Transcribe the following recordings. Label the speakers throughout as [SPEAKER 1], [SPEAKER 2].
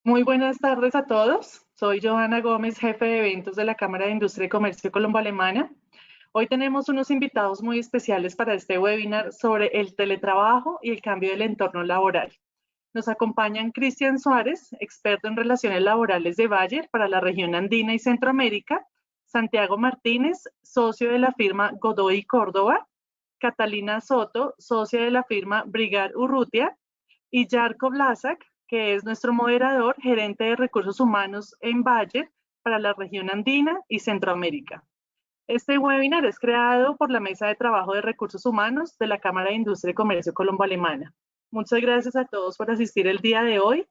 [SPEAKER 1] Muy buenas tardes a todos. Soy Johanna Gómez, jefe de eventos de la Cámara de Industria y Comercio Colombo-Alemana. Hoy tenemos unos invitados muy especiales para este webinar sobre el teletrabajo y el cambio del entorno laboral. Nos acompañan Cristian Suárez, experto en relaciones laborales de Bayer para la región andina y Centroamérica, Santiago Martínez, socio de la firma Godoy Córdoba, Catalina Soto, socia de la firma Brigar Urrutia, y Jarko Vlasak, que es nuestro moderador, gerente de recursos humanos en Bayer para la región andina y Centroamérica. Este webinar es creado por la Mesa de Trabajo de Recursos Humanos de la Cámara de Industria y Comercio Colombo-Alemana. Muchas gracias a todos por asistir el día de hoy.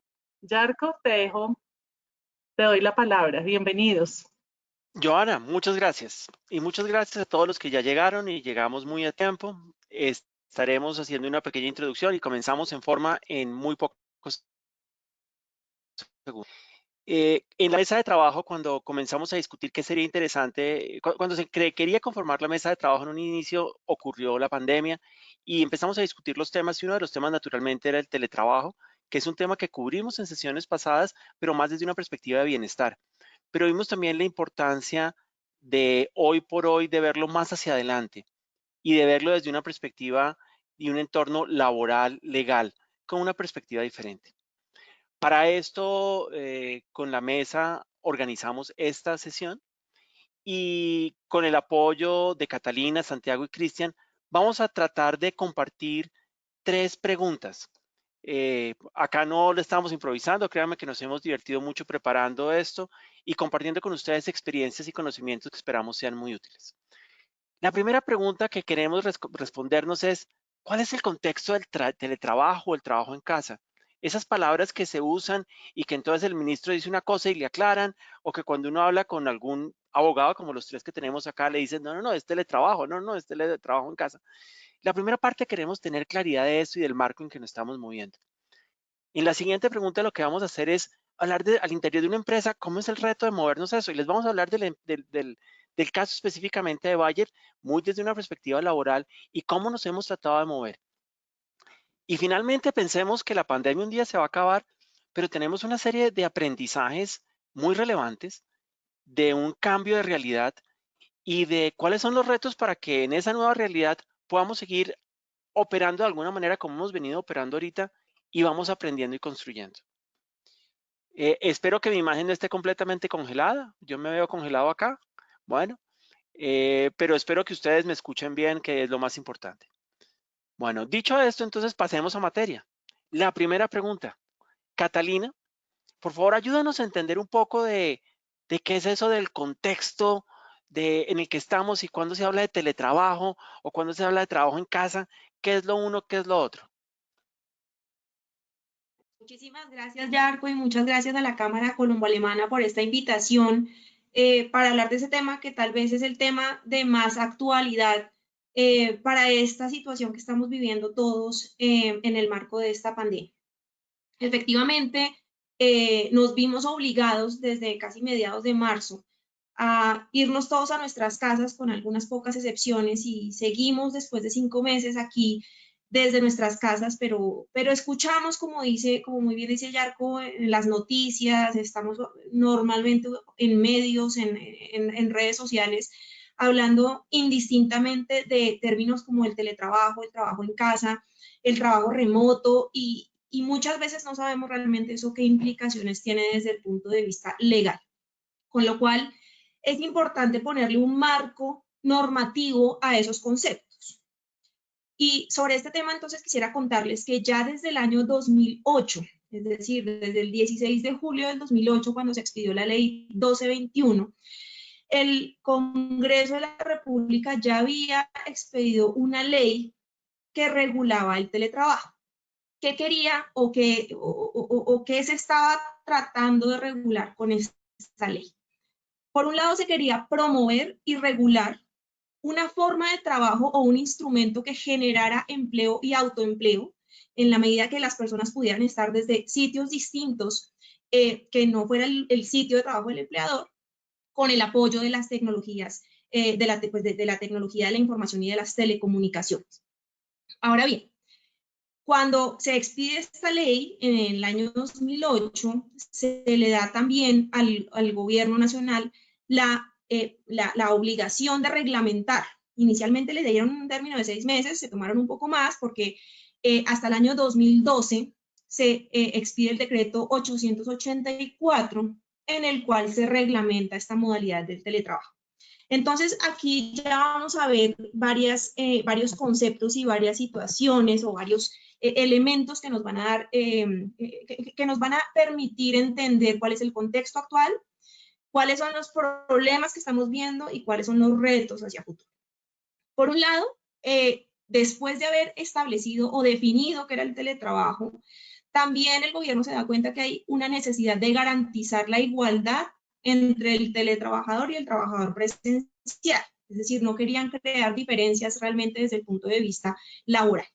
[SPEAKER 1] Jarko, te doy la palabra. Bienvenidos.
[SPEAKER 2] Joana, muchas gracias. Y muchas gracias a todos los que ya llegaron y llegamos muy a tiempo. Estaremos haciendo una pequeña introducción y comenzamos en forma en muy pocos segundos. En la mesa de trabajo, cuando comenzamos a discutir qué sería interesante, cuando quería conformar la mesa de trabajo en un inicio, ocurrió la pandemia y empezamos a discutir los temas y uno de los temas naturalmente era el teletrabajo, que es un tema que cubrimos en sesiones pasadas, pero más desde una perspectiva de bienestar. Pero vimos también la importancia de hoy por hoy de verlo más hacia adelante y de verlo desde una perspectiva y un entorno laboral, legal, con una perspectiva diferente. Para esto, con la mesa organizamos esta sesión y con el apoyo de Catalina, Santiago y Cristian, vamos a tratar de compartir 3 preguntas. Acá no le estamos improvisando, créanme que nos hemos divertido mucho preparando esto y compartiendo con ustedes experiencias y conocimientos que esperamos sean muy útiles. La primera pregunta que queremos respondernos es, ¿cuál es el contexto del teletrabajo o el trabajo en casa? Esas palabras que se usan y que entonces el ministro dice una cosa y le aclaran, o que cuando uno habla con algún abogado, como los 3 que tenemos acá, le dicen, no, no, no, es teletrabajo, no, no, es teletrabajo en casa. La primera parte queremos tener claridad de eso y del marco en que nos estamos moviendo. En la siguiente pregunta lo que vamos a hacer es hablar al interior de una empresa, ¿cómo es el reto de movernos eso? Y les vamos a hablar del caso específicamente de Bayer, muy desde una perspectiva laboral y cómo nos hemos tratado de mover. Y finalmente pensemos que la pandemia un día se va a acabar, pero tenemos una serie de aprendizajes muy relevantes de un cambio de realidad y de cuáles son los retos para que en esa nueva realidad podamos seguir operando de alguna manera como hemos venido operando ahorita y vamos aprendiendo y construyendo. Espero que mi imagen no esté completamente congelada. Yo me veo congelado acá. Bueno, pero espero que ustedes me escuchen bien, que es lo más importante. Bueno, dicho esto, entonces pasemos a materia. La primera pregunta. Catalina, por favor, ayúdanos a entender un poco de qué es eso del contexto en el que estamos y cuando se habla de teletrabajo o cuando se habla de trabajo en casa, qué es lo uno, qué es lo otro.
[SPEAKER 3] Muchísimas gracias, Yarko, y muchas gracias a la Cámara Colombo-Alemana por esta invitación para hablar de ese tema que tal vez es el tema de más actualidad para esta situación que estamos viviendo todos en el marco de esta pandemia. Efectivamente, nos vimos obligados desde casi mediados de marzo a irnos todos a nuestras casas con algunas pocas excepciones y seguimos después de 5 meses aquí desde nuestras casas, pero escuchamos, como muy bien dice Yarko, en las noticias, estamos normalmente en medios, en redes sociales, hablando indistintamente de términos como el teletrabajo, el trabajo en casa, el trabajo remoto y muchas veces no sabemos realmente eso qué implicaciones tiene desde el punto de vista legal. Con lo cual, es importante ponerle un marco normativo a esos conceptos. Y sobre este tema, entonces, quisiera contarles que ya desde el año 2008, es decir, desde el 16 de julio del 2008, cuando se expidió la ley 1221, el Congreso de la República ya había expedido una ley que regulaba el teletrabajo. ¿Qué quería o qué se estaba tratando de regular con esta ley? Por un lado, se quería promover y regular una forma de trabajo o un instrumento que generara empleo y autoempleo en la medida que las personas pudieran estar desde sitios distintos que no fuera el sitio de trabajo del empleador, con el apoyo de las tecnologías, de la tecnología de la información y de las telecomunicaciones. Ahora bien, Cuando se expide esta ley en el año 2008, se le da también al gobierno nacional la obligación de reglamentar. Inicialmente le dieron un término de 6 meses, se tomaron un poco más porque hasta el año 2012 se expide el decreto 884, en el cual se reglamenta esta modalidad del teletrabajo. Entonces, aquí ya vamos a ver varios conceptos y varias situaciones o varios elementos que nos van a dar, que nos van a permitir entender cuál es el contexto actual, cuáles son los problemas que estamos viendo y cuáles son los retos hacia futuro. Por un lado, después de haber establecido o definido qué era el teletrabajo, también el gobierno se da cuenta que hay una necesidad de garantizar la igualdad entre el teletrabajador y el trabajador presencial. Es decir, no querían crear diferencias realmente desde el punto de vista laboral.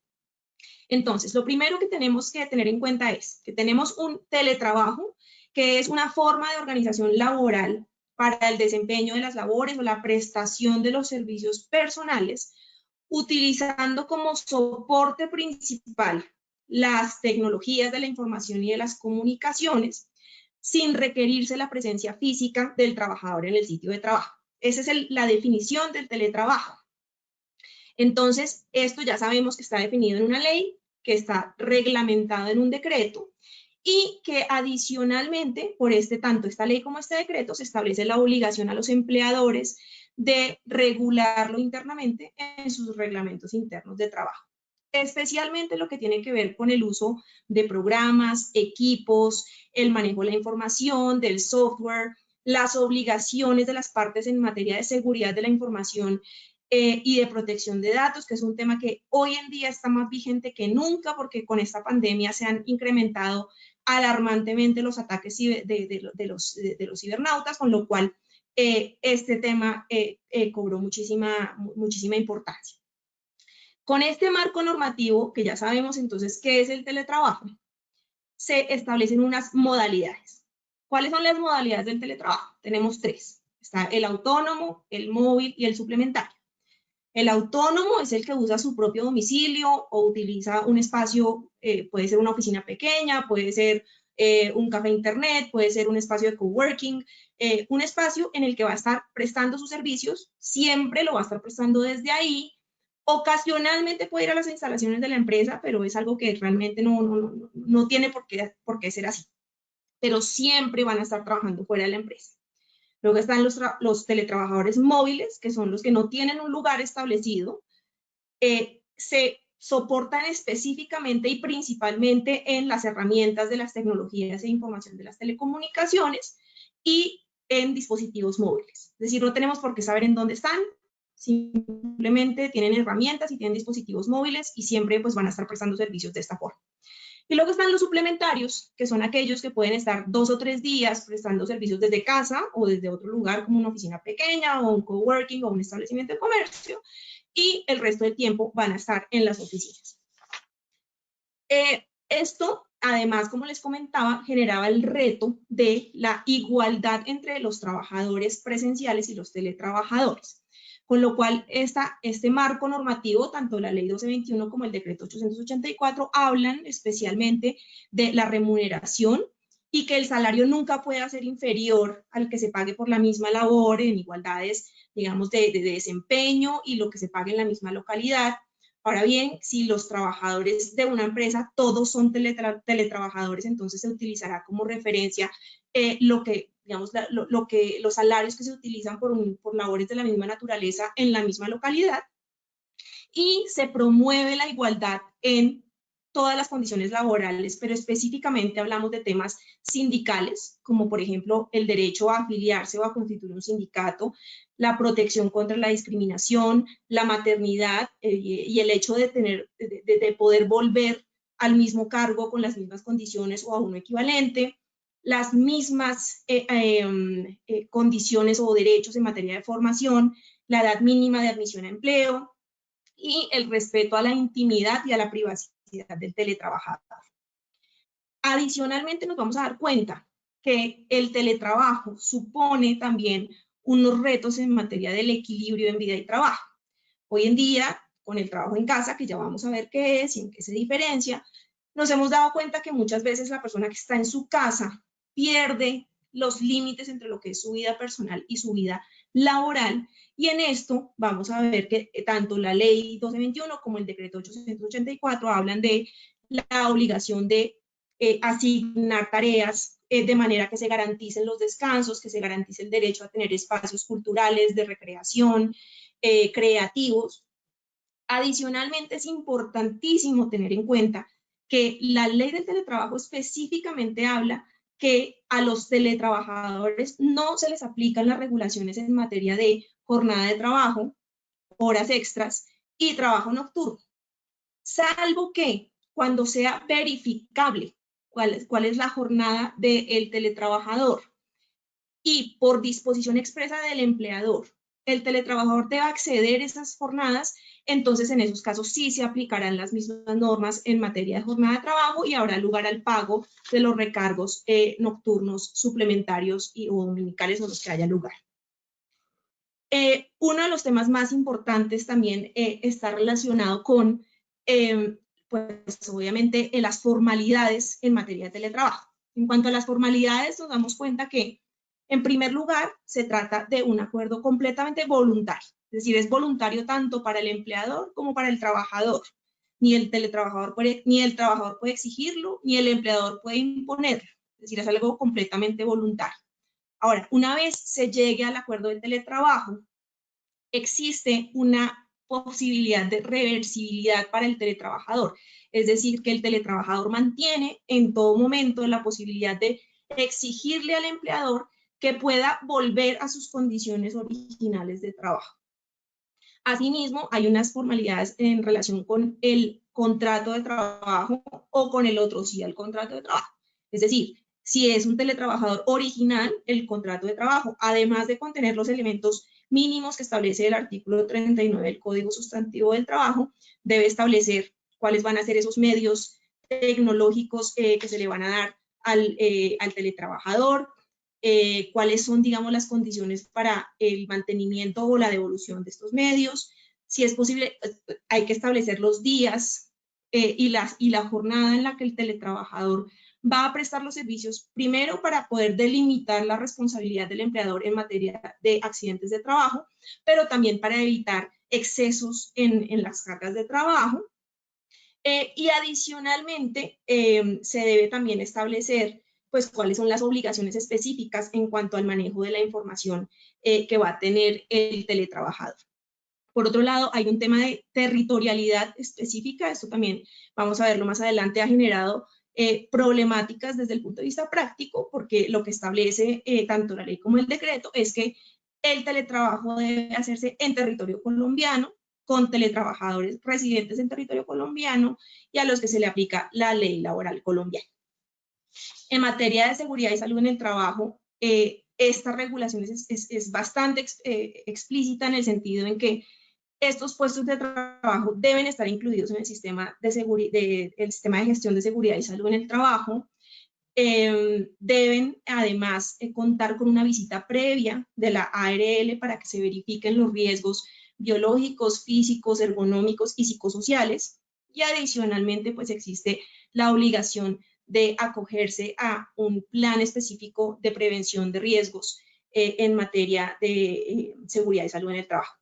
[SPEAKER 3] Entonces, lo primero que tenemos que tener en cuenta es que tenemos un teletrabajo, que es una forma de organización laboral para el desempeño de las labores o la prestación de los servicios personales, utilizando como soporte principal las tecnologías de la información y de las comunicaciones, sin requerirse la presencia física del trabajador en el sitio de trabajo. Esa es la definición del teletrabajo. Entonces, esto ya sabemos que está definido en una ley, que está reglamentado en un decreto, y que adicionalmente, por tanto esta ley como este decreto, se establece la obligación a los empleadores de regularlo internamente en sus reglamentos internos de trabajo. Especialmente lo que tiene que ver con el uso de programas, equipos, el manejo de la información, del software, las obligaciones de las partes en materia de seguridad de la información y de protección de datos, que es un tema que hoy en día está más vigente que nunca, porque con esta pandemia se han incrementado alarmantemente los ataques de los cibernautas, con lo cual este tema cobró muchísima importancia. Con este marco normativo, que ya sabemos entonces qué es el teletrabajo, se establecen unas modalidades. ¿Cuáles son las modalidades del teletrabajo? Tenemos 3. Está el autónomo, el móvil y el suplementario. El autónomo es el que usa su propio domicilio o utiliza un espacio, puede ser una oficina pequeña, puede ser un café internet, puede ser un espacio de coworking, un espacio en el que va a estar prestando sus servicios, siempre lo va a estar prestando desde ahí. Ocasionalmente puede ir a las instalaciones de la empresa, pero es algo que realmente no tiene por qué ser así. Pero siempre van a estar trabajando fuera de la empresa. Luego están los teletrabajadores móviles, que son los que no tienen un lugar establecido. Se soportan específicamente y principalmente en las herramientas de las tecnologías e información de las telecomunicaciones y en dispositivos móviles. Es decir, no tenemos por qué saber en dónde están, simplemente tienen herramientas y tienen dispositivos móviles y siempre pues van a estar prestando servicios de esta forma. Y luego están los suplementarios, que son aquellos que pueden estar 2 o 3 días prestando servicios desde casa o desde otro lugar como una oficina pequeña o un coworking o un establecimiento de comercio, y el resto del tiempo van a estar en las oficinas. Esto, además, como les comentaba, generaba el reto de la igualdad entre los trabajadores presenciales y los teletrabajadores. Con lo cual, este marco normativo, tanto la ley 1221 como el decreto 884, hablan especialmente de la remuneración y que el salario nunca pueda ser inferior al que se pague por la misma labor en igualdades, digamos, de desempeño y lo que se pague en la misma localidad. Ahora bien, si los trabajadores de una empresa todos son teletrabajadores, entonces se utilizará como referencia digamos, los salarios que se utilizan por labores de la misma naturaleza en la misma localidad, y se promueve la igualdad en todas las condiciones laborales, pero específicamente hablamos de temas sindicales, como por ejemplo el derecho a afiliarse o a constituir un sindicato, la protección contra la discriminación, la maternidad y el hecho de poder volver al mismo cargo con las mismas condiciones o a uno equivalente, las mismas condiciones o derechos en materia de formación, la edad mínima de admisión a empleo y el respeto a la intimidad y a la privacidad del teletrabajador. Adicionalmente, nos vamos a dar cuenta que el teletrabajo supone también unos retos en materia del equilibrio en vida y trabajo. Hoy en día, con el trabajo en casa, que ya vamos a ver qué es y en qué se diferencia, nos hemos dado cuenta que muchas veces la persona que está en su casa pierde los límites entre lo que es su vida personal y su vida laboral. Y en esto vamos a ver que tanto la ley 1221 como el decreto 884 hablan de la obligación de asignar tareas de manera que se garanticen los descansos, que se garantice el derecho a tener espacios culturales, de recreación, creativos. Adicionalmente, es importantísimo tener en cuenta que la ley del teletrabajo específicamente habla que a los teletrabajadores no se les aplican las regulaciones en materia de jornada de trabajo, horas extras y trabajo nocturno, salvo que cuando sea verificable cuál es la jornada del teletrabajador y por disposición expresa del empleador, el teletrabajador debe acceder a esas jornadas, entonces en esos casos sí se aplicarán las mismas normas en materia de jornada de trabajo y habrá lugar al pago de los recargos nocturnos, suplementarios o dominicales o los que haya lugar. Uno de los temas más importantes también está relacionado con, pues obviamente, las formalidades en materia de teletrabajo. En cuanto a las formalidades, nos damos cuenta que, en primer lugar, se trata de un acuerdo completamente voluntario. Es decir, es voluntario tanto para el empleador como para el trabajador. Ni el trabajador puede exigirlo, ni el empleador puede imponerlo. Es decir, es algo completamente voluntario. Ahora, una vez se llegue al acuerdo de teletrabajo, existe una posibilidad de reversibilidad para el teletrabajador. Es decir, que el teletrabajador mantiene en todo momento la posibilidad de exigirle al empleador que pueda volver a sus condiciones originales de trabajo. Asimismo, hay unas formalidades en relación con el contrato de trabajo o con el otro sí al contrato de trabajo. Es decir, si es un teletrabajador original, el contrato de trabajo, además de contener los elementos mínimos que establece el artículo 39 del Código Sustantivo del Trabajo, debe establecer cuáles van a ser esos medios tecnológicos que se le van a dar al teletrabajador, cuáles son, digamos, las condiciones para el mantenimiento o la devolución de estos medios. Si es posible, hay que establecer los días y la jornada en la que el teletrabajador va a prestar los servicios, primero para poder delimitar la responsabilidad del empleador en materia de accidentes de trabajo, pero también para evitar excesos en las cargas de trabajo. Y adicionalmente, se debe también establecer pues cuáles son las obligaciones específicas en cuanto al manejo de la información que va a tener el teletrabajador. Por otro lado, hay un tema de territorialidad específica, esto también vamos a verlo más adelante, ha generado problemáticas desde el punto de vista práctico, porque lo que establece tanto la ley como el decreto es que el teletrabajo debe hacerse en territorio colombiano, con teletrabajadores residentes en territorio colombiano y a los que se le aplica la ley laboral colombiana. En materia de seguridad y salud en el trabajo, esta regulación es bastante explícita en el sentido en que estos puestos de trabajo deben estar incluidos en el sistema el sistema de gestión de seguridad y salud en el trabajo. Deben además contar con una visita previa de la ARL para que se verifiquen los riesgos biológicos, físicos, ergonómicos y psicosociales. Y adicionalmente, pues existe la obligación de acogerse a un plan específico de prevención de riesgos en materia de seguridad y salud en el trabajo.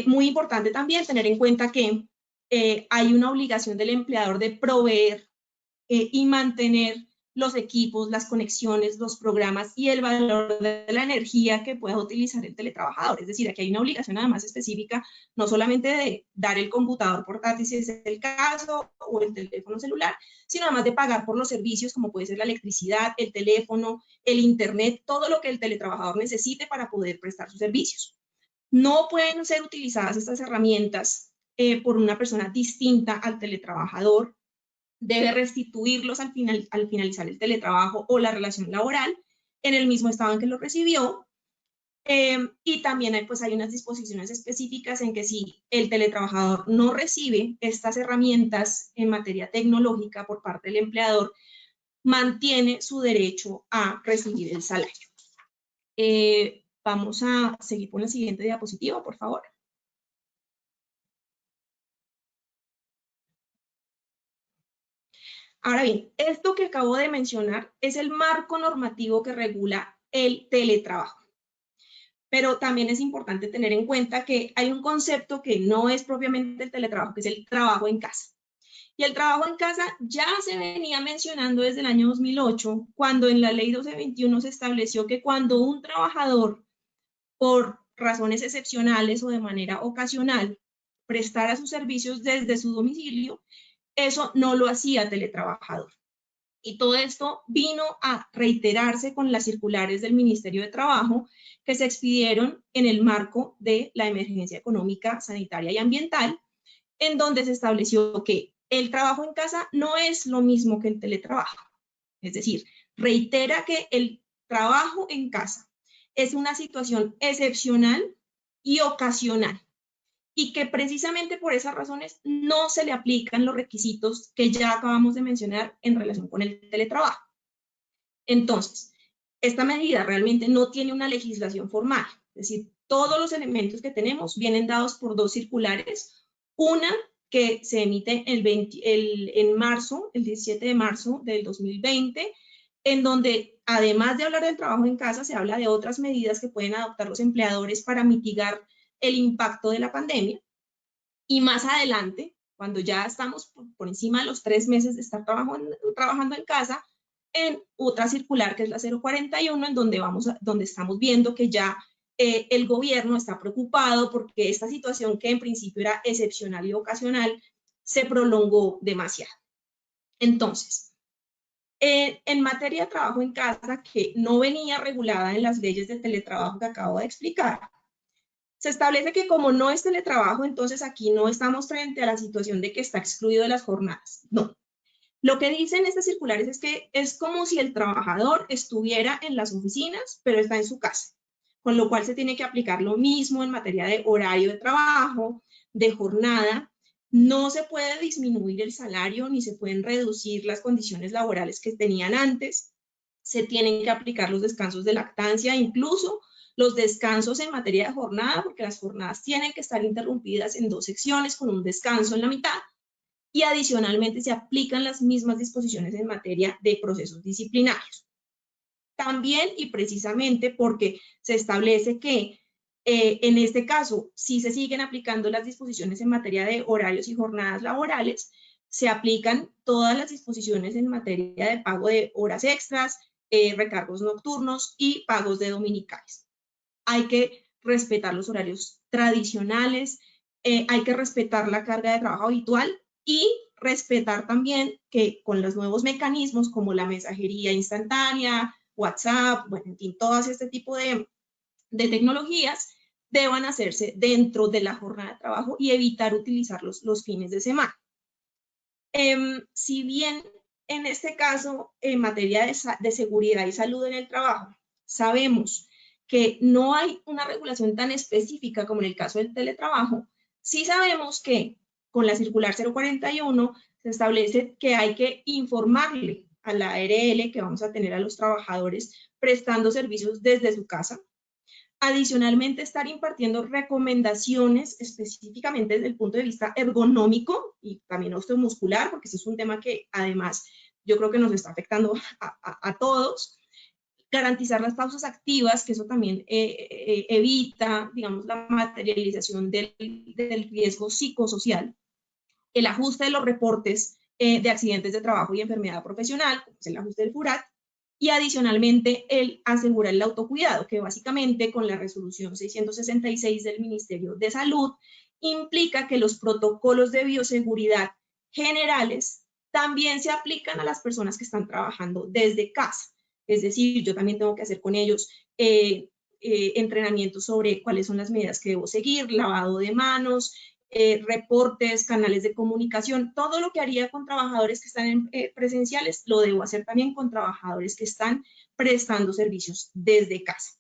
[SPEAKER 3] Muy importante también tener en cuenta que hay una obligación del empleador de proveer y mantener los equipos, las conexiones, los programas y el valor de la energía que pueda utilizar el teletrabajador. Es decir, aquí hay una obligación además específica, no solamente de dar el computador portátil si es el caso, o el teléfono celular, sino además de pagar por los servicios como puede ser la electricidad, el teléfono, el internet, todo lo que el teletrabajador necesite para poder prestar sus servicios. No pueden ser utilizadas estas herramientas por una persona distinta al teletrabajador. Debe restituirlos al finalizar el teletrabajo o la relación laboral en el mismo estado en que lo recibió. Y también hay unas disposiciones específicas en que si el teletrabajador no recibe estas herramientas en materia tecnológica por parte del empleador, mantiene su derecho a recibir el salario. Vamos a seguir con la siguiente diapositiva, por favor. Ahora bien, esto que acabo de mencionar es el marco normativo que regula el teletrabajo. Pero también es importante tener en cuenta que hay un concepto que no es propiamente el teletrabajo, que es el trabajo en casa. Y el trabajo en casa ya se venía mencionando desde el año 2008, cuando en la ley 1221 se estableció que cuando un trabajador, por razones excepcionales o de manera ocasional, prestara sus servicios desde su domicilio, eso no lo hacía teletrabajador. Y todo esto vino a reiterarse con las circulares del Ministerio de Trabajo que se expidieron en el marco de la emergencia económica, sanitaria y ambiental, en donde se estableció que el trabajo en casa no es lo mismo que el teletrabajo. Es decir, reitera que el trabajo en casa es una situación excepcional y ocasional, y que precisamente por esas razones no se le aplican los requisitos que ya acabamos de mencionar en relación con el teletrabajo. Entonces, esta medida realmente no tiene una legislación formal, es decir, todos los elementos que tenemos vienen dados por dos circulares, una que se emite en marzo, el 17 de marzo del 2020, en donde además de hablar del trabajo en casa, se habla de otras medidas que pueden adoptar los empleadores para mitigar el impacto de la pandemia. Y más adelante, cuando ya estamos por encima de los 3 meses de estar trabajando en casa, en otra circular que es la 041, en donde estamos viendo que ya el gobierno está preocupado porque esta situación, que en principio era excepcional y ocasional, se prolongó demasiado. Entonces, en materia de trabajo en casa, que no venía regulada en las leyes de teletrabajo que acabo de explicar, se establece que como no es teletrabajo, entonces aquí no estamos frente a la situación de que está excluido de las jornadas. No. Lo que dicen estas circulares es que es como si el trabajador estuviera en las oficinas, pero está en su casa, con lo cual se tiene que aplicar lo mismo en materia de horario de trabajo, de jornada. No se puede disminuir el salario ni se pueden reducir las condiciones laborales que tenían antes. Se tienen que aplicar los descansos de lactancia, incluso los descansos en materia de jornada, porque las jornadas tienen que estar interrumpidas en 2 secciones con un descanso en la mitad, y adicionalmente se aplican las mismas disposiciones en materia de procesos disciplinarios. También y precisamente porque se establece que en este caso, si se siguen aplicando las disposiciones en materia de horarios y jornadas laborales, se aplican todas las disposiciones en materia de pago de horas extras, recargos nocturnos y pagos de dominicales. Hay que respetar los horarios tradicionales, hay que respetar la carga de trabajo habitual y respetar también que con los nuevos mecanismos como la mensajería instantánea, WhatsApp, bueno, en fin, todo este tipo de tecnologías deban hacerse dentro de la jornada de trabajo y evitar utilizarlos los fines de semana. Si bien en este caso, en materia de seguridad y salud en el trabajo, sabemos que no hay una regulación tan específica como en el caso del teletrabajo, sí sabemos que con la circular 041 se establece que hay que informarle a la ARL que vamos a tener a los trabajadores prestando servicios desde su casa. Adicionalmente, estar impartiendo recomendaciones específicamente desde el punto de vista ergonómico y también osteomuscular, porque ese es un tema que además yo creo que nos está afectando a todos. Garantizar las pausas activas, que eso también evita, digamos, la materialización del riesgo psicosocial. El ajuste de los reportes de accidentes de trabajo y enfermedad profesional, como es el ajuste del FURAT, y adicionalmente el asegurar el autocuidado, que básicamente con la resolución 666 del Ministerio de Salud implica que los protocolos de bioseguridad generales también se aplican a las personas que están trabajando desde casa. Es decir, yo también tengo que hacer con ellos entrenamientos sobre cuáles son las medidas que debo seguir, lavado de manos, reportes, canales de comunicación, todo lo que haría con trabajadores que están presenciales, lo debo hacer también con trabajadores que están prestando servicios desde casa.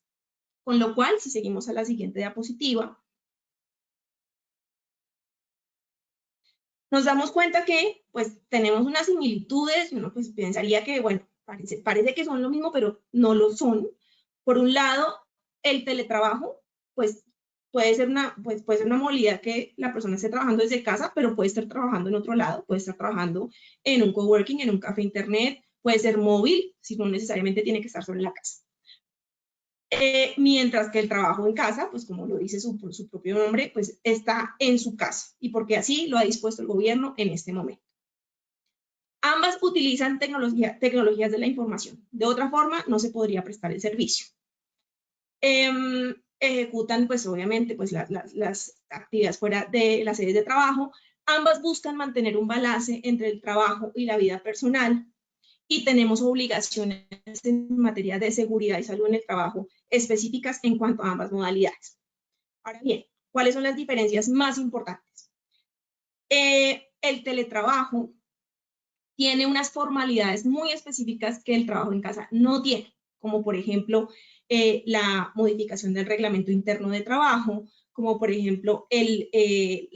[SPEAKER 3] Con lo cual, si seguimos a la siguiente diapositiva, nos damos cuenta que pues tenemos unas similitudes y uno pues pensaría que, bueno, parece que son lo mismo, pero no lo son. Por un lado, el teletrabajo, pues puede ser puede ser una modalidad que la persona esté trabajando desde casa, pero puede estar trabajando en otro lado, puede estar trabajando en un coworking, en un café internet, puede ser móvil, si no necesariamente tiene que estar solo en la casa. Mientras que el trabajo en casa, pues como lo dice su propio nombre, pues está en su casa, y porque así lo ha dispuesto el gobierno en este momento. Ambas utilizan tecnologías de la información. De otra forma, no se podría prestar el servicio. Ejecutan, pues obviamente, pues las actividades fuera de las sedes de trabajo. Ambas buscan mantener un balance entre el trabajo y la vida personal, y tenemos obligaciones en materia de seguridad y salud en el trabajo específicas en cuanto a ambas modalidades. Ahora bien, ¿cuáles son las diferencias más importantes? El teletrabajo tiene unas formalidades muy específicas que el trabajo en casa no tiene, como por ejemplo la modificación del reglamento interno de trabajo, como por ejemplo el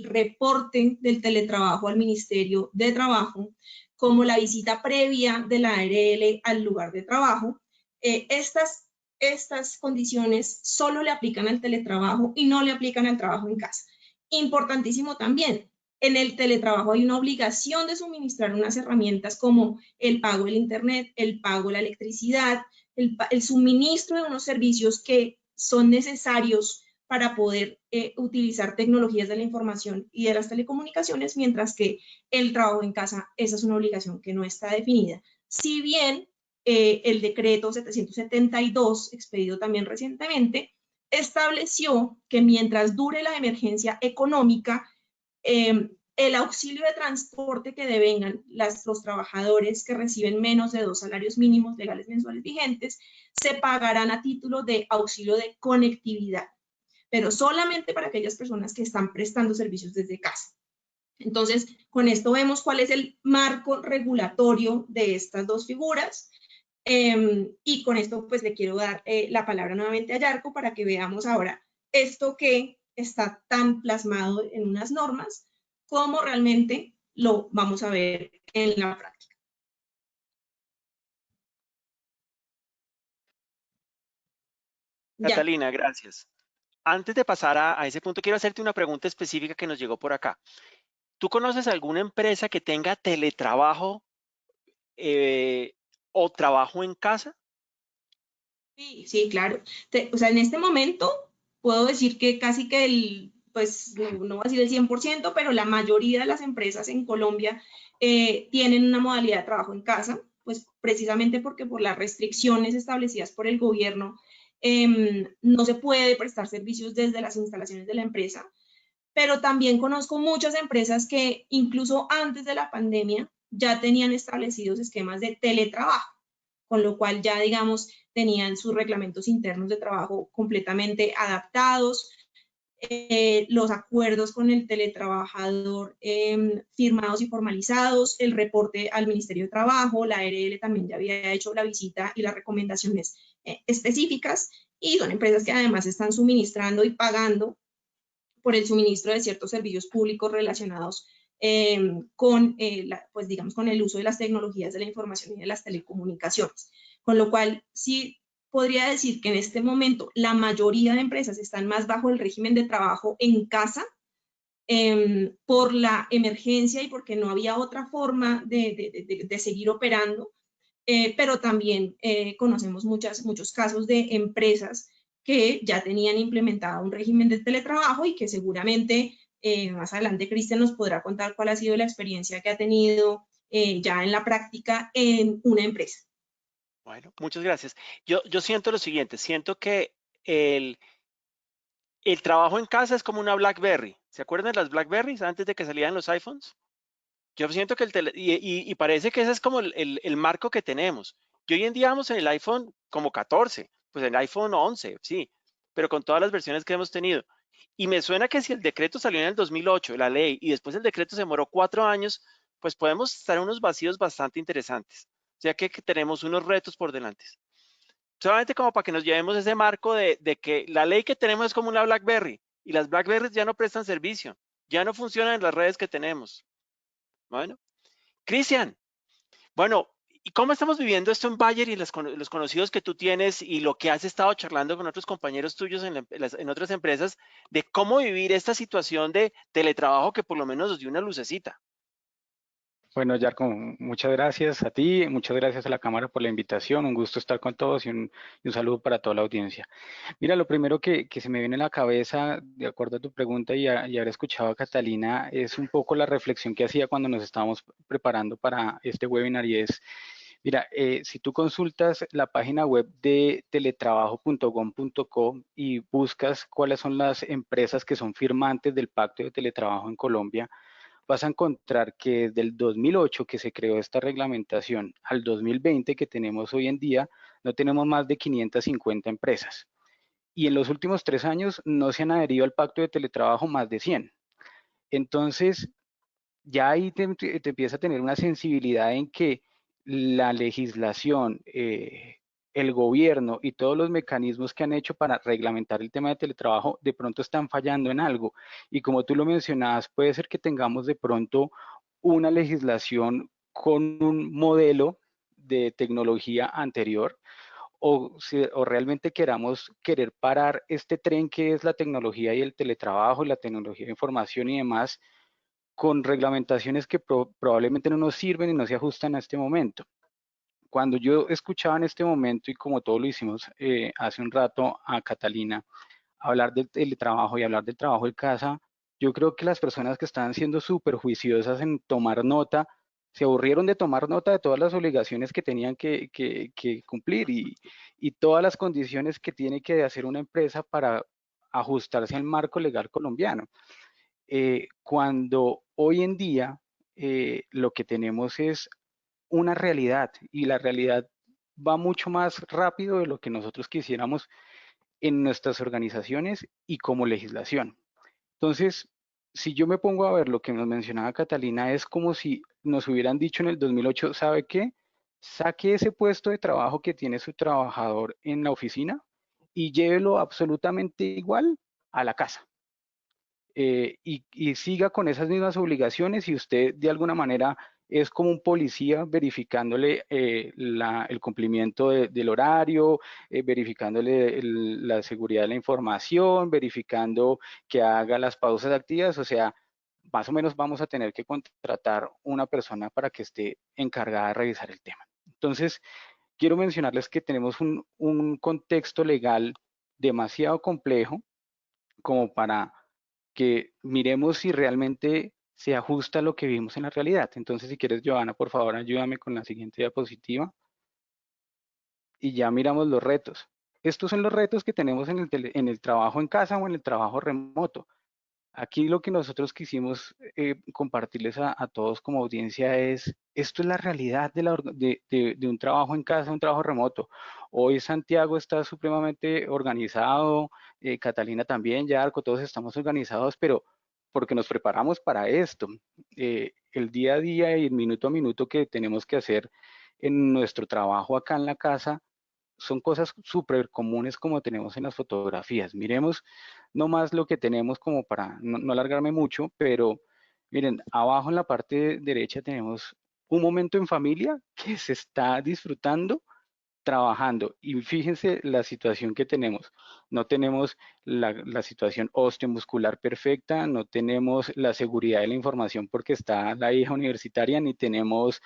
[SPEAKER 3] reporte del teletrabajo al Ministerio de Trabajo, como la visita previa de la ARL al lugar de trabajo. Estas condiciones solo le aplican al teletrabajo y no le aplican al trabajo en casa. Importantísimo también, en el teletrabajo hay una obligación de suministrar unas herramientas como el pago del internet, el pago de la electricidad, el suministro de unos servicios que son necesarios para poder utilizar tecnologías de la información y de las telecomunicaciones, mientras que el trabajo en casa, esa es una obligación que no está definida. Si bien el decreto 772, expedido también recientemente, estableció que mientras dure la emergencia económica, el auxilio de transporte que devengan los trabajadores que reciben menos de 2 salarios mínimos legales mensuales vigentes se pagarán a título de auxilio de conectividad, pero solamente para aquellas personas que están prestando servicios desde casa. Entonces, con esto vemos cuál es el marco regulatorio de estas dos figuras. Y con esto, pues, le quiero dar la palabra nuevamente a Yarko para que veamos ahora esto que está tan plasmado en unas normas, cómo realmente lo vamos a ver en la práctica.
[SPEAKER 2] Catalina, gracias. Antes de pasar a ese punto, quiero hacerte una pregunta específica que nos llegó por acá. ¿Tú conoces alguna empresa que tenga teletrabajo o trabajo en casa?
[SPEAKER 3] Sí, sí, claro. O sea, en este momento puedo decir que casi que pues no voy a decir el 100%, pero la mayoría de las empresas en Colombia tienen una modalidad de trabajo en casa, pues precisamente porque por las restricciones establecidas por el gobierno no se puede prestar servicios desde las instalaciones de la empresa, pero también conozco muchas empresas que incluso antes de la pandemia ya tenían establecidos esquemas de teletrabajo, con lo cual ya, digamos, tenían sus reglamentos internos de trabajo completamente adaptados, los acuerdos con el teletrabajador firmados y formalizados, el reporte al Ministerio de Trabajo, la ARL también ya había hecho la visita y las recomendaciones específicas, y son empresas que además están suministrando y pagando por el suministro de ciertos servicios públicos relacionados con, pues digamos, con el uso de las tecnologías de la información y de las telecomunicaciones. Con lo cual, sí podría decir que en este momento la mayoría de empresas están más bajo el régimen de trabajo en casa por la emergencia y porque no había otra forma de seguir operando, pero también conocemos muchos casos de empresas que ya tenían implementado un régimen de teletrabajo y que seguramente más adelante Cristian nos podrá contar cuál ha sido la experiencia que ha tenido ya en la práctica en una empresa.
[SPEAKER 2] Bueno, muchas gracias. Yo siento lo siguiente, siento que el trabajo en casa es como una BlackBerry. ¿Se acuerdan de las BlackBerrys antes de que salieran los iPhones? Yo siento que y parece que ese es como el marco que tenemos. Y hoy en día vamos en el iPhone como 14, pues en el iPhone 11, sí, pero con todas las versiones que hemos tenido. Y me suena que si el decreto salió en el 2008, la ley, y después el decreto se demoró 4 años, pues podemos estar en unos vacíos bastante interesantes, ya que tenemos unos retos por delante. Solamente como para que nos llevemos ese marco de que la ley que tenemos es como una BlackBerry, y las BlackBerrys ya no prestan servicio, ya no funcionan en las redes que tenemos. Bueno, Cristian, bueno, ¿Y cómo estamos viviendo esto en Bayer y los conocidos que tú tienes y lo que has estado charlando con otros compañeros tuyos en otras empresas de cómo vivir esta situación de teletrabajo que por lo menos nos dio una lucecita?
[SPEAKER 4] Bueno, Yarko, muchas gracias a ti, muchas gracias a la Cámara por la invitación, un gusto estar con todos y un saludo para toda la audiencia. Mira, lo primero que se me viene a la cabeza, de acuerdo a tu pregunta y haber escuchado a Catalina, es un poco la reflexión que hacía cuando nos estábamos preparando para este webinar y es, mira, si tú consultas la página web de teletrabajo.gov.co y buscas cuáles son las empresas que son firmantes del Pacto de Teletrabajo en Colombia, vas a encontrar que desde el 2008 que se creó esta reglamentación al 2020 que tenemos hoy en día, no tenemos más de 550 empresas. Y en los últimos 3 años no se han adherido al pacto de teletrabajo más de 100. Entonces, ya ahí te empieza a tener una sensibilidad en que la legislación, el gobierno y todos los mecanismos que han hecho para reglamentar el tema de teletrabajo de pronto están fallando en algo. Y como tú lo mencionabas, puede ser que tengamos de pronto una legislación con un modelo de tecnología anterior o realmente querer parar este tren que es la tecnología y el teletrabajo, la tecnología de información y demás, con reglamentaciones que probablemente no nos sirven y no se ajustan a este momento. Cuando yo escuchaba en este momento, y como todos lo hicimos hace un rato a Catalina, hablar del teletrabajo y hablar del trabajo en casa, yo creo que las personas que estaban siendo súper juiciosas en tomar nota, se aburrieron de tomar nota de todas las obligaciones que tenían que cumplir y todas las condiciones que tiene que hacer una empresa para ajustarse al marco legal colombiano. Cuando hoy en día lo que tenemos es una realidad y la realidad va mucho más rápido de lo que nosotros quisiéramos en nuestras organizaciones y como legislación. Entonces, si yo me pongo a ver lo que nos mencionaba Catalina, es como si nos hubieran dicho en el 2008, ¿sabe qué? Saque ese puesto de trabajo que tiene su trabajador en la oficina y llévelo absolutamente igual a la casa. Y siga con esas mismas obligaciones y usted de alguna manera es como un policía verificándole el cumplimiento del horario, verificándole la seguridad de la información, verificando que haga las pausas activas, o sea, más o menos vamos a tener que contratar una persona para que esté encargada de revisar el tema. Entonces, quiero mencionarles que tenemos un contexto legal demasiado complejo como para que miremos si realmente se ajusta a lo que vimos en la realidad. Entonces, si quieres, Joana, por favor, ayúdame con la siguiente diapositiva. Y ya miramos los retos. Estos son los retos que tenemos en el trabajo en casa o en el trabajo remoto. Aquí lo que nosotros quisimos compartirles a todos como audiencia es, esto es la realidad de un trabajo en casa, un trabajo remoto. Hoy Santiago está supremamente organizado, Catalina también, Yarko, todos estamos organizados, pero porque nos preparamos para esto. El día a día y el minuto a minuto que tenemos que hacer en nuestro trabajo acá en la casa son cosas súper comunes como tenemos en las fotografías. Miremos nomás lo que tenemos como para no alargarme mucho, pero miren, abajo en la parte derecha tenemos un momento en familia que se está disfrutando trabajando. Y fíjense la situación que tenemos. No tenemos la situación osteomuscular perfecta, no tenemos la seguridad de la información porque está la hija universitaria, ni tenemos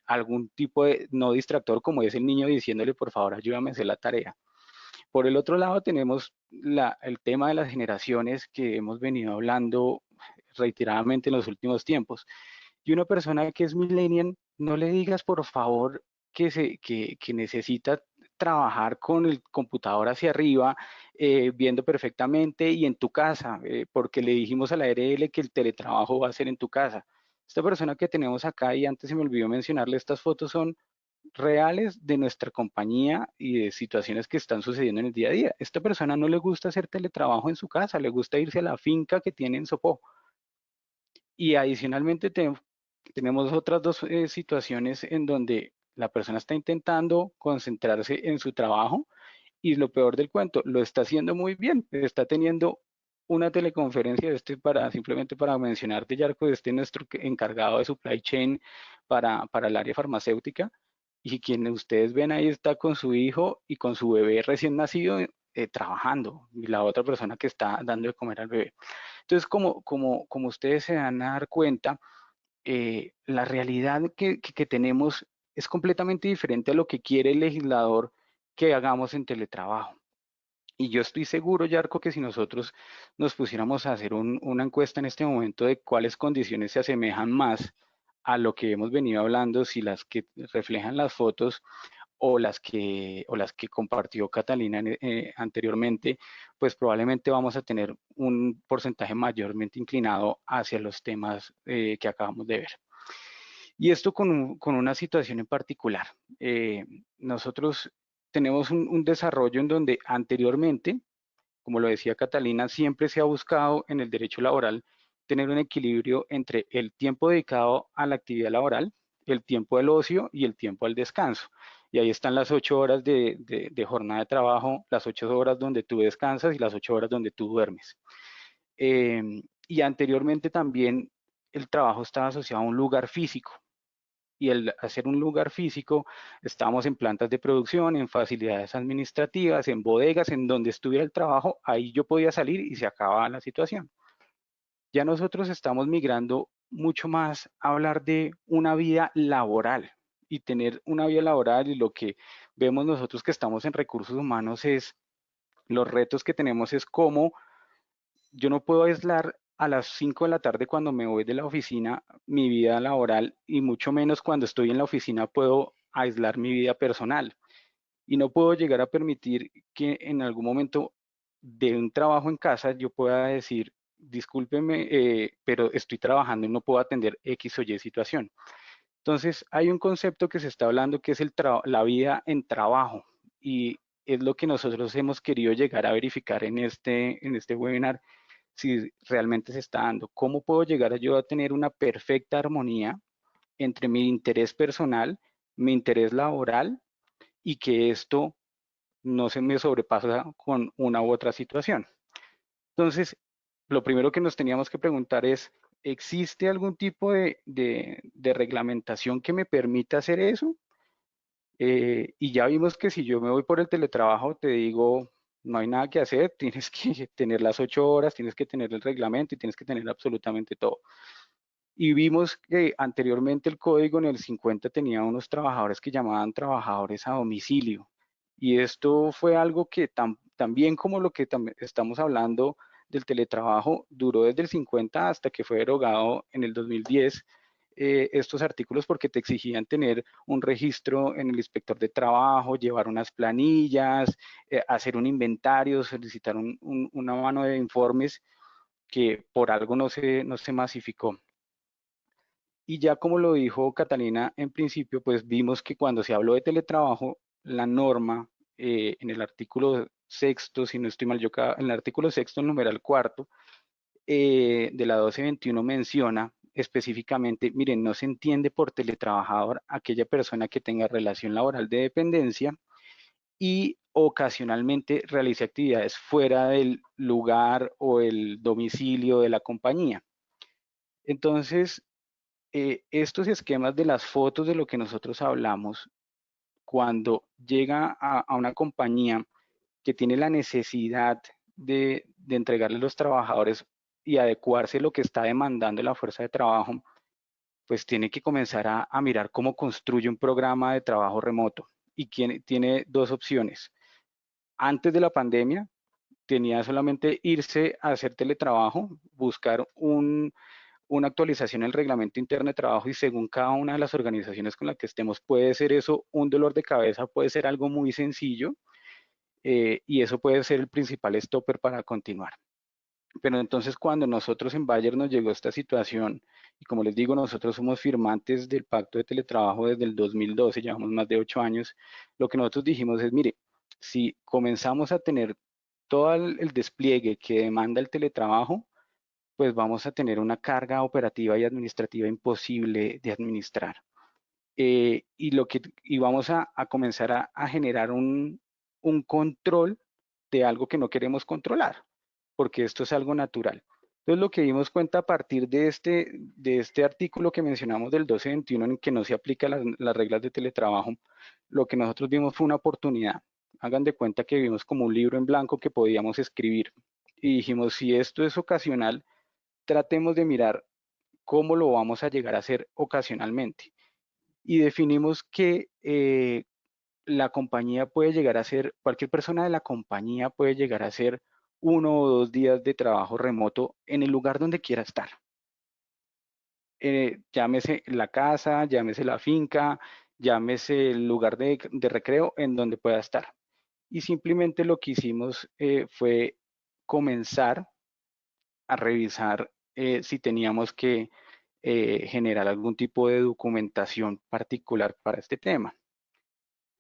[SPEAKER 4] algún tipo de no distractor como es el niño diciéndole, por favor, ayúdame a hacer la tarea. Por el otro lado tenemos el tema de las generaciones que hemos venido hablando reiteradamente en los últimos tiempos. Y una persona que es millennial, no le digas por favor que necesita trabajar con el computador hacia arriba, viendo perfectamente y en tu casa, porque le dijimos a la ARL que el teletrabajo va a ser en tu casa. Esta persona que tenemos acá, y antes se me olvidó mencionarle, estas fotos son reales de nuestra compañía y de situaciones que están sucediendo en el día a día. Esta persona no le gusta hacer teletrabajo en su casa, le gusta irse a la finca que tiene en Sopó. Y adicionalmente tenemos otras dos situaciones en donde la persona está intentando concentrarse en su trabajo y lo peor del cuento, lo está haciendo muy bien, está teniendo una teleconferencia, simplemente para mencionarte, Yarko, nuestro encargado de supply chain para el área farmacéutica, y quien ustedes ven ahí está con su hijo y con su bebé recién nacido trabajando, y la otra persona que está dando de comer al bebé. Entonces, como ustedes se van a dar cuenta, la realidad que tenemos es completamente diferente a lo que quiere el legislador que hagamos en teletrabajo. Y yo estoy seguro, Yarko, que si nosotros nos pusiéramos a hacer una encuesta en este momento de cuáles condiciones se asemejan más a lo que hemos venido hablando, si las que reflejan las fotos o las que compartió Catalina anteriormente, pues probablemente vamos a tener un porcentaje mayormente inclinado hacia los temas que acabamos de ver. Y esto con una situación en particular. Nosotros tenemos un desarrollo en donde anteriormente, como lo decía Catalina, siempre se ha buscado en el derecho laboral tener un equilibrio entre el tiempo dedicado a la actividad laboral, el tiempo del ocio y el tiempo al descanso. Y ahí están las 8 horas de jornada de trabajo, las 8 horas donde tú descansas y las 8 horas donde tú duermes. Y anteriormente también el trabajo estaba asociado a un lugar físico. Y el hacer un lugar físico, estábamos en plantas de producción, en facilidades administrativas, en bodegas, en donde estuviera el trabajo, ahí yo podía salir y se acababa la situación. Ya nosotros estamos migrando mucho más a hablar de una vida laboral y tener una vida laboral, y lo que vemos nosotros que estamos en recursos humanos es, los retos que tenemos es cómo yo no puedo aislar a las 5 de la tarde cuando me voy de la oficina mi vida laboral, y mucho menos cuando estoy en la oficina puedo aislar mi vida personal. Y no puedo llegar a permitir que en algún momento de un trabajo en casa yo pueda decir, discúlpeme, pero estoy trabajando y no puedo atender X o Y situación. Entonces, hay un concepto que se está hablando que es la vida en trabajo, y es lo que nosotros hemos querido llegar a verificar en este webinar, si realmente se está dando. ¿Cómo puedo llegar yo a tener una perfecta armonía entre mi interés personal, mi interés laboral, y que esto no se me sobrepasa con una u otra situación? Entonces, lo primero que nos teníamos que preguntar es, ¿existe algún tipo de reglamentación que me permita hacer eso? Y ya vimos que si yo me voy por el teletrabajo, te digo, no hay nada que hacer, tienes que tener las 8 horas, tienes que tener el reglamento y tienes que tener absolutamente todo. Y vimos que anteriormente el código en el 50 tenía unos trabajadores que llamaban trabajadores a domicilio. Y esto fue algo que también como lo que estamos hablando del teletrabajo, duró desde el 50 hasta que fue derogado en el 2010 estos artículos, porque te exigían tener un registro en el inspector de trabajo, llevar unas planillas, hacer un inventario, solicitar una mano de informes que por algo no se masificó. Y ya como lo dijo Catalina en principio, pues vimos que cuando se habló de teletrabajo, la norma en el artículo sexto, si no estoy mal, en el artículo sexto, numeral cuarto, de la 1221 menciona específicamente, miren, no se entiende por teletrabajador aquella persona que tenga relación laboral de dependencia y ocasionalmente realice actividades fuera del lugar o el domicilio de la compañía. Entonces, estos esquemas de las fotos de lo que nosotros hablamos, cuando llega a una compañía que tiene la necesidad de entregarle a los trabajadores y adecuarse a lo que está demandando la fuerza de trabajo, pues tiene que comenzar a mirar cómo construye un programa de trabajo remoto. Y tiene dos opciones. Antes de la pandemia, tenía solamente irse a hacer teletrabajo, buscar una actualización en el reglamento interno de trabajo, y según cada una de las organizaciones con las que estemos, puede ser eso un dolor de cabeza, puede ser algo muy sencillo, y eso puede ser el principal stopper para continuar. Pero entonces cuando nosotros en Bayer nos llegó esta situación, y como les digo, nosotros somos firmantes del pacto de teletrabajo desde el 2012, llevamos más de 8 años, lo que nosotros dijimos es, mire, si comenzamos a tener todo el despliegue que demanda el teletrabajo, pues vamos a tener una carga operativa y administrativa imposible de administrar. Y vamos a comenzar a generar un control de algo que no queremos controlar. porque esto es algo natural. Entonces, lo que dimos cuenta a partir de este artículo que mencionamos del 1221, en que no se aplican las reglas de teletrabajo, lo que nosotros vimos fue una oportunidad. Hagan de cuenta que vimos como un libro en blanco que podíamos escribir. Y dijimos, si esto es ocasional, tratemos de mirar cómo lo vamos a llegar a hacer ocasionalmente. Y definimos que la compañía puede llegar a ser, cualquier persona de la compañía puede llegar a hacer 1 o 2 días de trabajo remoto en el lugar donde quiera estar. Llámese la casa, llámese la finca, llámese el lugar de recreo en donde pueda estar. Y simplemente lo que hicimos fue comenzar a revisar si teníamos que generar algún tipo de documentación particular para este tema.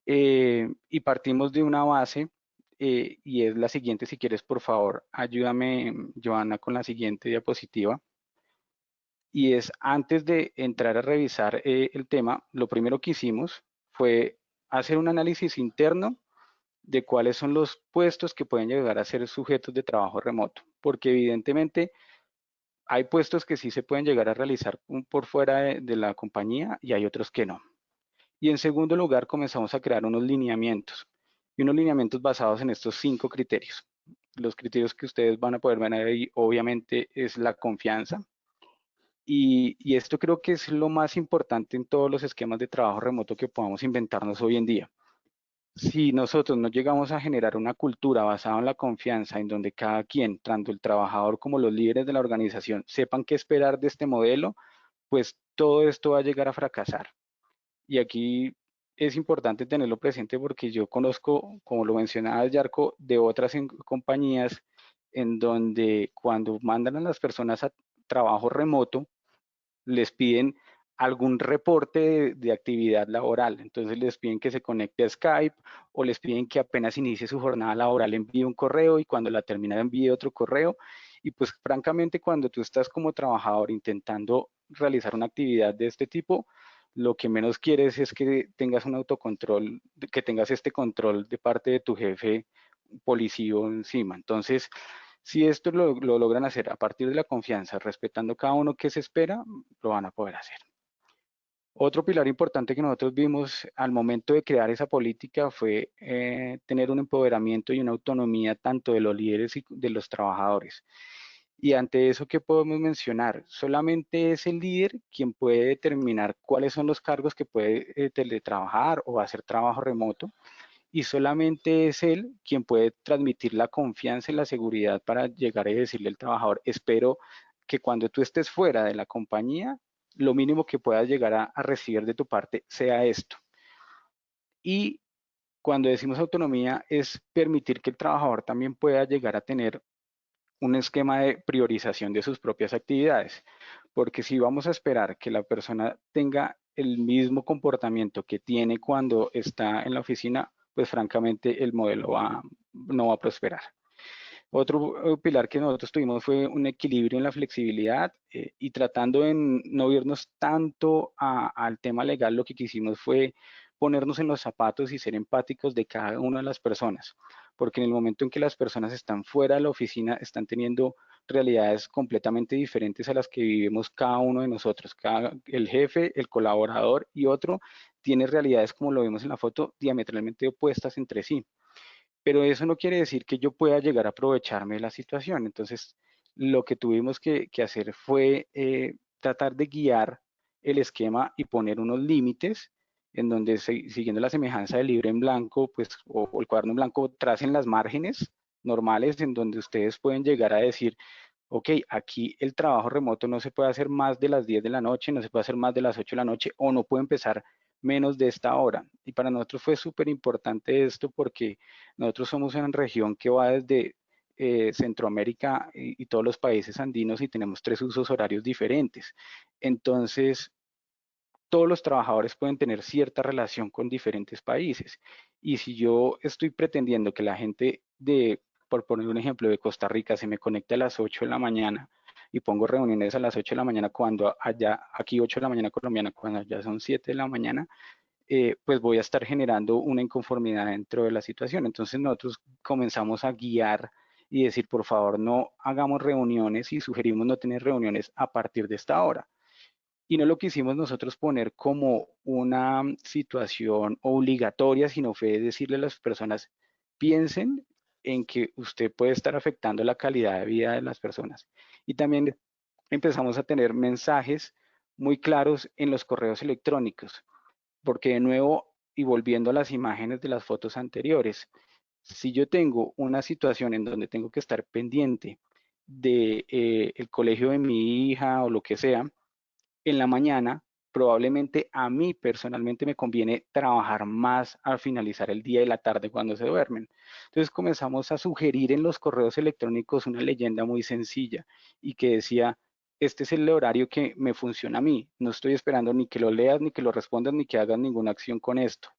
[SPEAKER 4] Y partimos de una base y es la siguiente. Si quieres, por favor, ayúdame, Joana, con la siguiente diapositiva. Y es, antes de entrar a revisar el tema, lo primero que hicimos fue hacer un análisis interno de cuáles son los puestos que pueden llegar a ser sujetos de trabajo remoto, porque evidentemente hay puestos que sí se pueden llegar a realizar por fuera de la compañía y hay otros que no. Y en segundo lugar, comenzamos a crear unos lineamientos y unos lineamientos basados en estos 5 criterios. Los criterios que ustedes van a poder ver ahí, obviamente, es la confianza. Y esto creo que es lo más importante en todos los esquemas de trabajo remoto que podamos inventarnos hoy en día. Si nosotros no llegamos a generar una cultura basada en la confianza, en donde cada quien, tanto el trabajador como los líderes de la organización, sepan qué esperar de este modelo, pues todo esto va a llegar a fracasar. Y aquí es importante tenerlo presente porque yo conozco, como lo mencionaba Yarko, de otras compañías en donde cuando mandan a las personas a trabajo remoto, les piden algún reporte de actividad laboral. Entonces les piden que se conecte a Skype o les piden que apenas inicie su jornada laboral envíe un correo y cuando la termine envíe otro correo. Y pues francamente cuando tú estás como trabajador intentando realizar una actividad de este tipo, lo que menos quieres es que tengas un autocontrol, que tengas este control de parte de tu jefe policío encima. Entonces, si esto lo logran hacer a partir de la confianza, respetando cada uno que se espera, lo van a poder hacer. Otro pilar importante que nosotros vimos al momento de crear esa política fue tener un empoderamiento y una autonomía tanto de los líderes y de los trabajadores. Y ante eso, ¿qué podemos mencionar? Solamente es el líder quien puede determinar cuáles son los cargos que puede teletrabajar o hacer trabajo remoto. Y solamente es él quien puede transmitir la confianza y la seguridad para llegar a decirle al trabajador, espero que cuando tú estés fuera de la compañía, lo mínimo que puedas llegar a recibir de tu parte sea esto. Y cuando decimos autonomía es permitir que el trabajador también pueda llegar a tener un esquema de priorización de sus propias actividades, porque si vamos a esperar que la persona tenga el mismo comportamiento que tiene cuando está en la oficina, pues francamente el modelo no va a prosperar. Otro pilar que nosotros tuvimos fue un equilibrio en la flexibilidad y tratando de no irnos tanto al tema legal, lo que quisimos fue ponernos en los zapatos y ser empáticos de cada una de las personas, porque en el momento en que las personas están fuera de la oficina, están teniendo realidades completamente diferentes a las que vivimos cada uno de nosotros. El jefe, el colaborador y otro tiene realidades, como lo vemos en la foto, diametralmente opuestas entre sí. Pero eso no quiere decir que yo pueda llegar a aprovecharme de la situación. Entonces, lo que tuvimos que hacer fue tratar de guiar el esquema y poner unos límites en donde, siguiendo la semejanza del libro en blanco, pues, o el cuaderno en blanco, tracen las márgenes normales en donde ustedes pueden llegar a decir, ok, aquí el trabajo remoto no se puede hacer más de las 10 de la noche, no se puede hacer más de las 8 de la noche, o no puede empezar menos de esta hora. Y para nosotros fue súper importante esto porque nosotros somos una región que va desde Centroamérica y todos los países andinos y tenemos 3 usos horarios diferentes. Entonces, todos los trabajadores pueden tener cierta relación con diferentes países. Y si yo estoy pretendiendo que la gente por poner un ejemplo, de Costa Rica se me conecte a las 8 de la mañana y pongo reuniones a las 8 de la mañana cuando aquí 8 de la mañana colombiana, cuando ya son 7 de la mañana, pues voy a estar generando una inconformidad dentro de la situación. Entonces nosotros comenzamos a guiar y decir, por favor, no hagamos reuniones y sugerimos no tener reuniones a partir de esta hora. Y no lo quisimos nosotros poner como una situación obligatoria, sino fue decirle a las personas, piensen en que usted puede estar afectando la calidad de vida de las personas. Y también empezamos a tener mensajes muy claros en los correos electrónicos, porque de nuevo, y volviendo a las imágenes de las fotos anteriores, si yo tengo una situación en donde tengo que estar pendiente de el colegio de mi hija o lo que sea, en la mañana, probablemente a mí personalmente me conviene trabajar más al finalizar el día y la tarde cuando se duermen. Entonces comenzamos a sugerir en los correos electrónicos una leyenda muy sencilla y que decía, este es el horario que me funciona a mí. No estoy esperando ni que lo leas, ni que lo respondas, ni que hagas ninguna acción con esto.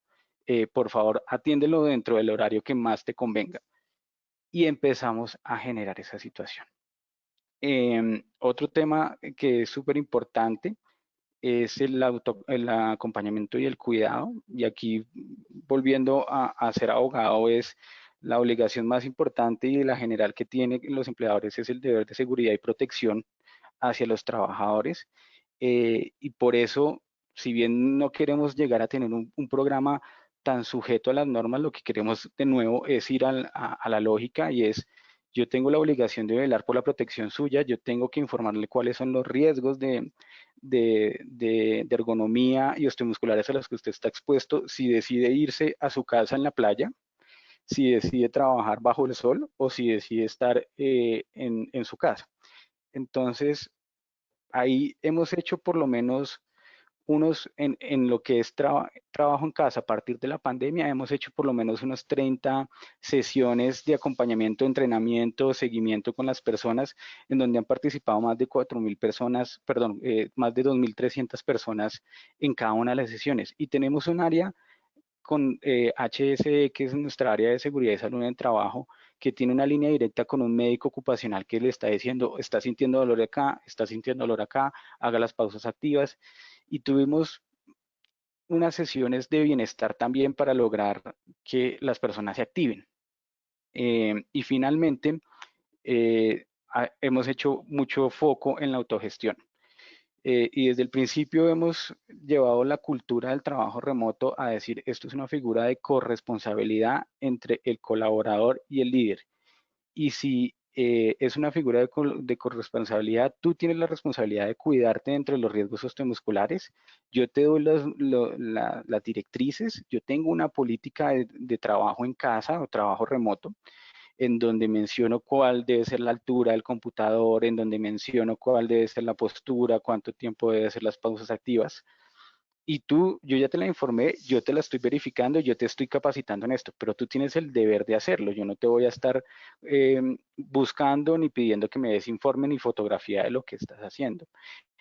[SPEAKER 4] Por favor, atiéndelo dentro del horario que más te convenga. Y empezamos a generar esa situación. Otro tema que es súper importante es el acompañamiento y el cuidado. Y aquí, volviendo a ser abogado, es la obligación más importante y la general que tienen los empleadores es el deber de seguridad y protección hacia los trabajadores. Y por eso, si bien no queremos llegar a tener un programa tan sujeto a las normas, lo que queremos de nuevo es ir a la lógica y es, yo tengo la obligación de velar por la protección suya, yo tengo que informarle cuáles son los riesgos de ergonomía y osteomusculares a los que usted está expuesto si decide irse a su casa en la playa, si decide trabajar bajo el sol o si decide estar en su casa. Entonces, ahí hemos hecho por lo menos en lo que es trabajo en casa a partir de la pandemia, hemos hecho por lo menos unas 30 sesiones de acompañamiento, entrenamiento, seguimiento con las personas, en donde han participado más de 4.000 personas, perdón, más de 2.300 personas en cada una de las sesiones. Y tenemos un área con HSE, que es nuestra área de seguridad y salud en el trabajo, que tiene una línea directa con un médico ocupacional que le está diciendo, está sintiendo dolor acá, está sintiendo dolor acá, haga las pausas activas. Y tuvimos unas sesiones de bienestar también para lograr que las personas se activen. Y finalmente, hemos hecho mucho foco en la autogestión. Y desde el principio hemos llevado la cultura del trabajo remoto a decir, esto es una figura de corresponsabilidad entre el colaborador y el líder. Y si es una figura de corresponsabilidad, tú tienes la responsabilidad de cuidarte entre los riesgos osteomusculares. Yo te doy las directrices, yo tengo una política de trabajo en casa o trabajo remoto, en donde menciono cuál debe ser la altura del computador, en donde menciono cuál debe ser la postura, cuánto tiempo debe ser las pausas activas. Y tú, yo ya te la informé, yo te la estoy verificando, yo te estoy capacitando en esto, pero tú tienes el deber de hacerlo. Yo no te voy a estar buscando ni pidiendo que me des informe ni fotografía de lo que estás haciendo.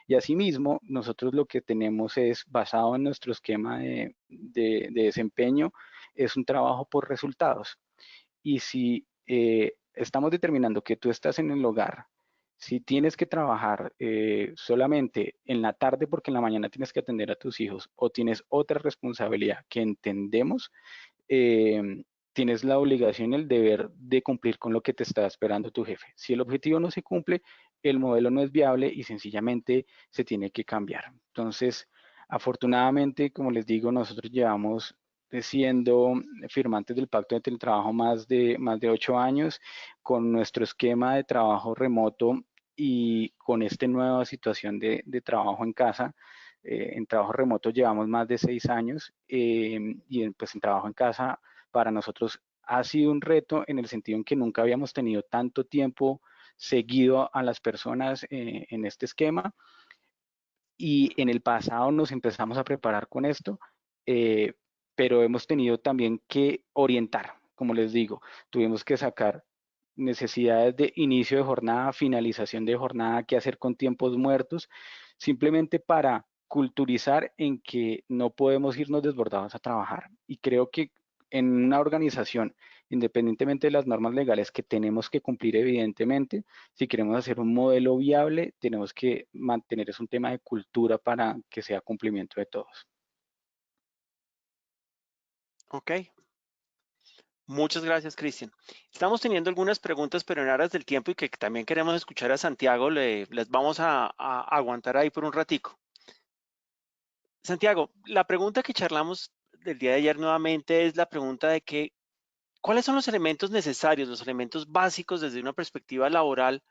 [SPEAKER 4] Y asimismo, nosotros lo que tenemos es, basado en nuestro esquema de desempeño, es un trabajo por resultados. Y si estamos determinando que tú estás en el hogar, si tienes que trabajar solamente en la tarde porque en la mañana tienes que atender a tus hijos o tienes otra responsabilidad que entendemos, tienes la obligación, el deber de cumplir con lo que te está esperando tu jefe. Si el objetivo no se cumple, el modelo no es viable y sencillamente se tiene que cambiar. Entonces, afortunadamente, como les digo, nosotros llevamos siendo firmantes del Pacto de Teletrabajo más de 8 años, con nuestro esquema de trabajo remoto y con esta nueva situación de trabajo en casa. En trabajo remoto llevamos más de 6 años y pues en trabajo en casa para nosotros ha sido un reto en el sentido en que nunca habíamos tenido tanto tiempo seguido a las personas en este esquema y en el pasado nos empezamos a preparar con esto, pero hemos tenido también que orientar, como les digo, tuvimos que sacar necesidades de inicio de jornada, finalización de jornada, qué hacer con tiempos muertos, simplemente para culturizar en que no podemos irnos desbordados a trabajar. Y creo que en una organización, independientemente de las normas legales que tenemos que cumplir evidentemente, si queremos hacer un modelo viable, tenemos que mantener, es un tema de cultura para que sea cumplimiento de todos.
[SPEAKER 2] Ok. Muchas gracias, Cristian. Estamos teniendo algunas preguntas, pero en aras del tiempo y que también queremos escuchar a Santiago, les vamos a aguantar ahí por un ratico. Santiago, la pregunta que charlamos del día de ayer nuevamente es la pregunta de que, ¿cuáles son los elementos necesarios, los elementos básicos desde una perspectiva laboral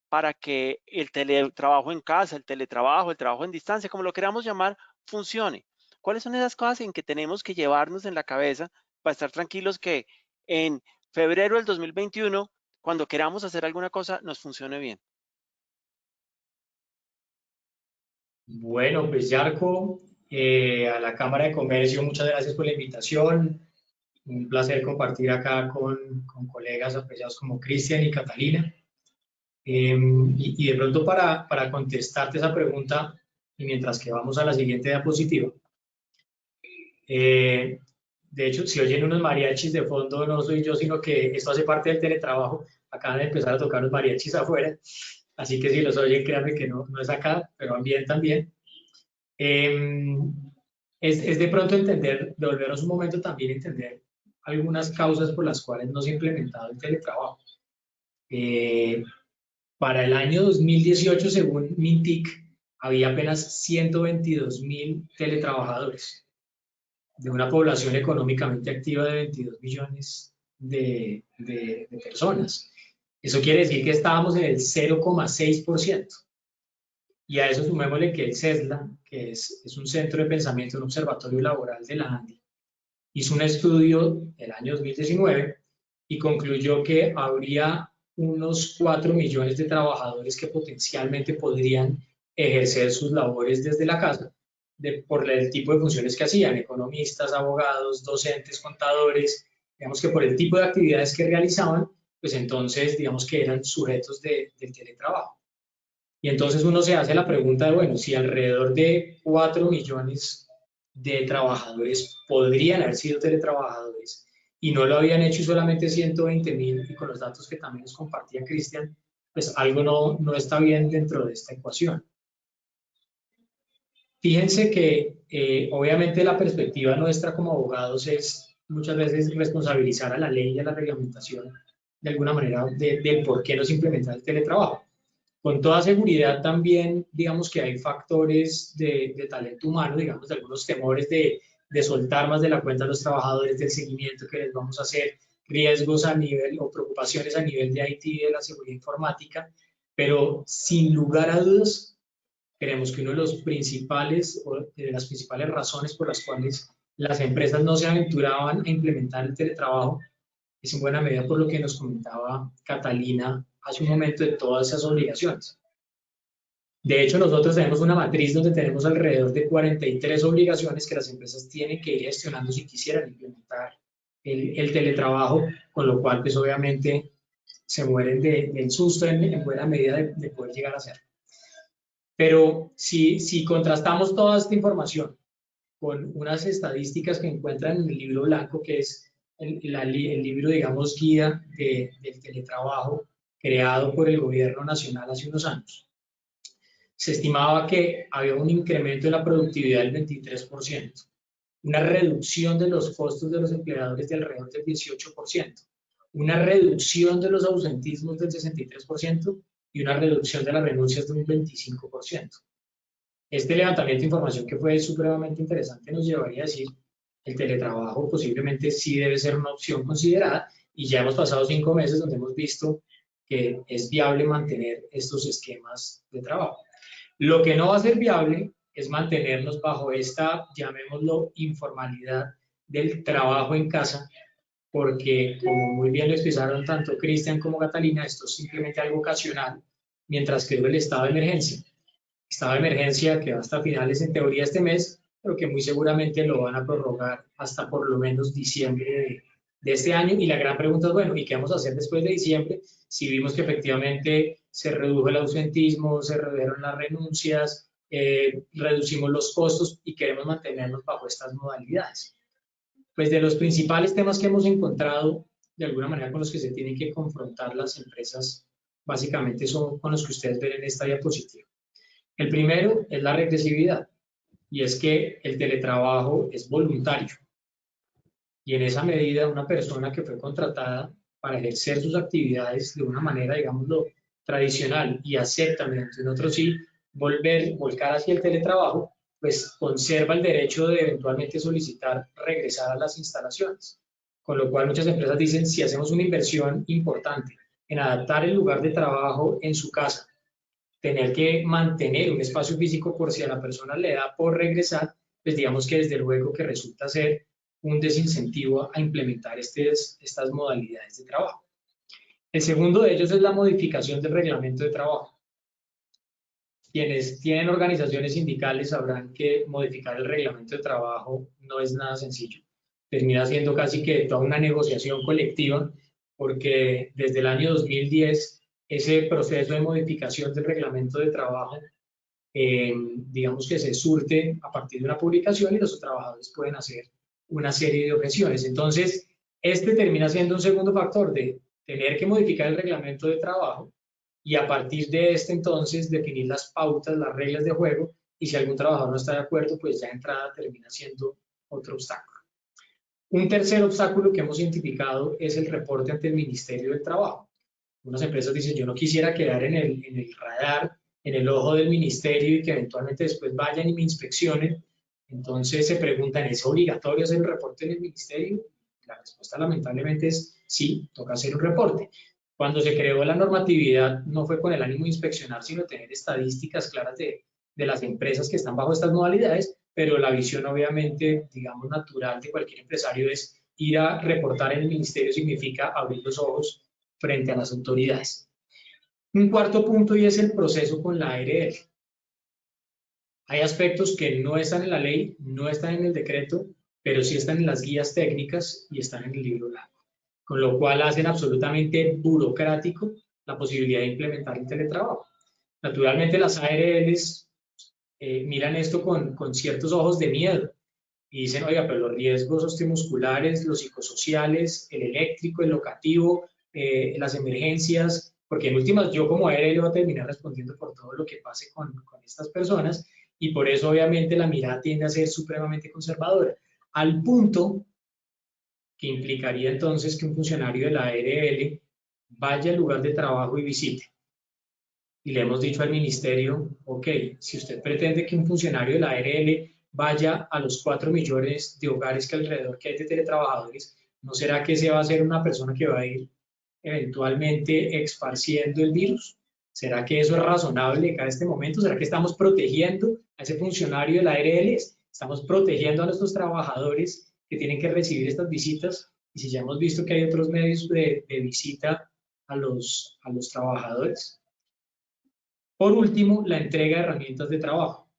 [SPEAKER 2] para que el teletrabajo en casa, el teletrabajo, el trabajo en distancia, como lo queramos llamar, funcione? ¿Cuáles son esas cosas en que tenemos que llevarnos en la cabeza para estar tranquilos que en febrero del 2021, cuando queramos hacer alguna cosa, nos funcione bien?
[SPEAKER 5] Bueno, pues Yarko, a la Cámara de Comercio, muchas gracias por la invitación. Un placer compartir acá con colegas apreciados como Cristian y Catalina. Y de pronto para contestarte esa pregunta, y mientras que vamos a la siguiente diapositiva, de hecho, si oyen unos mariachis de fondo, no soy yo, sino que esto hace parte del teletrabajo. Acaban de empezar a tocar los mariachis afuera, así que si los oyen, créanme que no es acá, pero van bien también. Es de pronto entender, de volvernos un momento también entender algunas causas por las cuales no se ha implementado el teletrabajo. Para el año 2018, según Mintic, había apenas 122.000 teletrabajadores de una población económicamente activa de 22 millones de personas. Eso quiere decir que estábamos en el 0,6%. Y a eso sumémosle que el CESLA, que es un centro de pensamiento, un observatorio laboral de la ANDI, hizo un estudio el año 2019 y concluyó que habría unos 4 millones de trabajadores que potencialmente podrían ejercer sus labores desde la casa por el tipo de funciones que hacían, economistas, abogados, docentes, contadores, digamos que por el tipo de actividades que realizaban, pues entonces digamos que eran sujetos del teletrabajo. Y entonces uno se hace la pregunta de, bueno, si alrededor de 4 millones de trabajadores podrían haber sido teletrabajadores y no lo habían hecho y solamente 120.000, y con los datos que también nos compartía Cristian, pues algo no está bien dentro de esta ecuación. Fíjense que obviamente la perspectiva nuestra como abogados es muchas veces responsabilizar a la ley y a la reglamentación de alguna manera del por qué no se implementa el teletrabajo. Con toda seguridad también, digamos que hay factores de talento humano, digamos, de algunos temores de soltar más de la cuenta a los trabajadores, del seguimiento que les vamos a hacer, riesgos a nivel o preocupaciones a nivel de IT y de la seguridad informática, pero sin lugar a dudas, creemos que uno de los principales o de las principales razones por las cuales las empresas no se aventuraban a implementar el teletrabajo es en buena medida por lo que nos comentaba Catalina hace un momento de todas esas obligaciones. De hecho, nosotros tenemos una matriz donde tenemos alrededor de 43 obligaciones que las empresas tienen que ir gestionando si quisieran implementar el teletrabajo, con lo cual, pues obviamente, se mueren del susto en buena medida de poder llegar a hacerlo. Pero si contrastamos toda esta información con unas estadísticas que encuentran en el libro blanco, que es el libro, digamos, guía del teletrabajo creado por el gobierno nacional hace unos años, se estimaba que había un incremento de la productividad del 23%, una reducción de los costos de los empleadores de alrededor del 18%, una reducción de los ausentismos del 63% y una reducción de las renuncias de un 25%. Este levantamiento de información, que fue supremamente interesante, nos llevaría a decir el teletrabajo posiblemente sí debe ser una opción considerada, y ya hemos pasado 5 meses donde hemos visto que es viable mantener estos esquemas de trabajo. Lo que no va a ser viable es mantenernos bajo esta, llamémoslo, informalidad del trabajo en casa, porque como muy bien lo expresaron tanto Cristian como Catalina, esto es simplemente algo ocasional mientras que dure el estado de emergencia. Estado de emergencia que va hasta finales en teoría este mes, pero que muy seguramente lo van a prorrogar hasta por lo menos diciembre de este año. Y la gran pregunta es, bueno, ¿y qué vamos a hacer después de diciembre? Si vimos que efectivamente se redujo el ausentismo, se redujeron las renuncias, reducimos los costos y queremos mantenernos bajo estas modalidades. Pues de los principales temas que hemos encontrado, de alguna manera con los que se tienen que confrontar las empresas, básicamente son con los que ustedes ven en esta diapositiva. El primero es la regresividad, y es que el teletrabajo es voluntario. Y en esa medida, una persona que fue contratada para ejercer sus actividades de una manera, digámoslo, tradicional y acepta mediante un otro sí volcar hacia el teletrabajo, pues conserva el derecho de eventualmente solicitar regresar a las instalaciones. Con lo cual muchas empresas dicen, si hacemos una inversión importante en adaptar el lugar de trabajo en su casa, tener que mantener un espacio físico por si a la persona le da por regresar, pues digamos que desde luego que resulta ser un desincentivo a implementar estas modalidades de trabajo. El segundo de ellos es la modificación del reglamento de trabajo. Quienes tienen organizaciones sindicales sabrán que modificar el reglamento de trabajo no es nada sencillo. Termina siendo casi que toda una negociación colectiva, porque desde el año 2010 ese proceso de modificación del reglamento de trabajo, digamos que se surte a partir de una publicación y los trabajadores pueden hacer una serie de objeciones. Entonces, este termina siendo un segundo factor de tener que modificar el reglamento de trabajo y a partir de este entonces definir las pautas, las reglas de juego, y si algún trabajador no está de acuerdo, pues ya de entrada termina siendo otro obstáculo. Un tercer obstáculo que hemos identificado es el reporte ante el Ministerio del Trabajo. Unas empresas dicen, yo no quisiera quedar en el radar, en el ojo del ministerio y que eventualmente después vayan y me inspeccionen. Entonces se preguntan, ¿es obligatorio hacer un reporte en el ministerio? La respuesta lamentablemente es sí, toca hacer un reporte. Cuando se creó la normatividad no fue con el ánimo de inspeccionar, sino tener estadísticas claras de las empresas que están bajo estas modalidades, pero la visión obviamente, digamos, natural de cualquier empresario es ir a reportar en el ministerio significa abrir los ojos frente a las autoridades. Un cuarto punto y es el proceso con la ARL. Hay aspectos que no están en la ley, no están en el decreto, pero sí están en las guías técnicas y están en el libro blanco, con lo cual hacen absolutamente burocrático la posibilidad de implementar el teletrabajo. Naturalmente las ARLs miran esto con ciertos ojos de miedo y dicen, oiga, pero los riesgos osteomusculares, los psicosociales, el eléctrico, el locativo, las emergencias, porque en últimas yo como ARL voy a terminar respondiendo por todo lo que pase con estas personas y por eso obviamente la mirada tiende a ser supremamente conservadora, al punto que implicaría entonces que un funcionario de la ARL vaya al lugar de trabajo y visite. Y le hemos dicho al ministerio, ok, si usted pretende que un funcionario de la ARL vaya a los 4 millones de hogares que alrededor que hay de teletrabajadores, ¿no será que ese va a ser una persona que va a ir eventualmente esparciendo el virus? ¿Será que eso es razonable en este momento? ¿Será que estamos protegiendo a ese funcionario de la ARL? ¿Estamos protegiendo a nuestros trabajadores que tienen que recibir estas visitas? Y si ya hemos visto que hay otros medios de visita a los trabajadores. Por último, la entrega de herramientas de trabajo.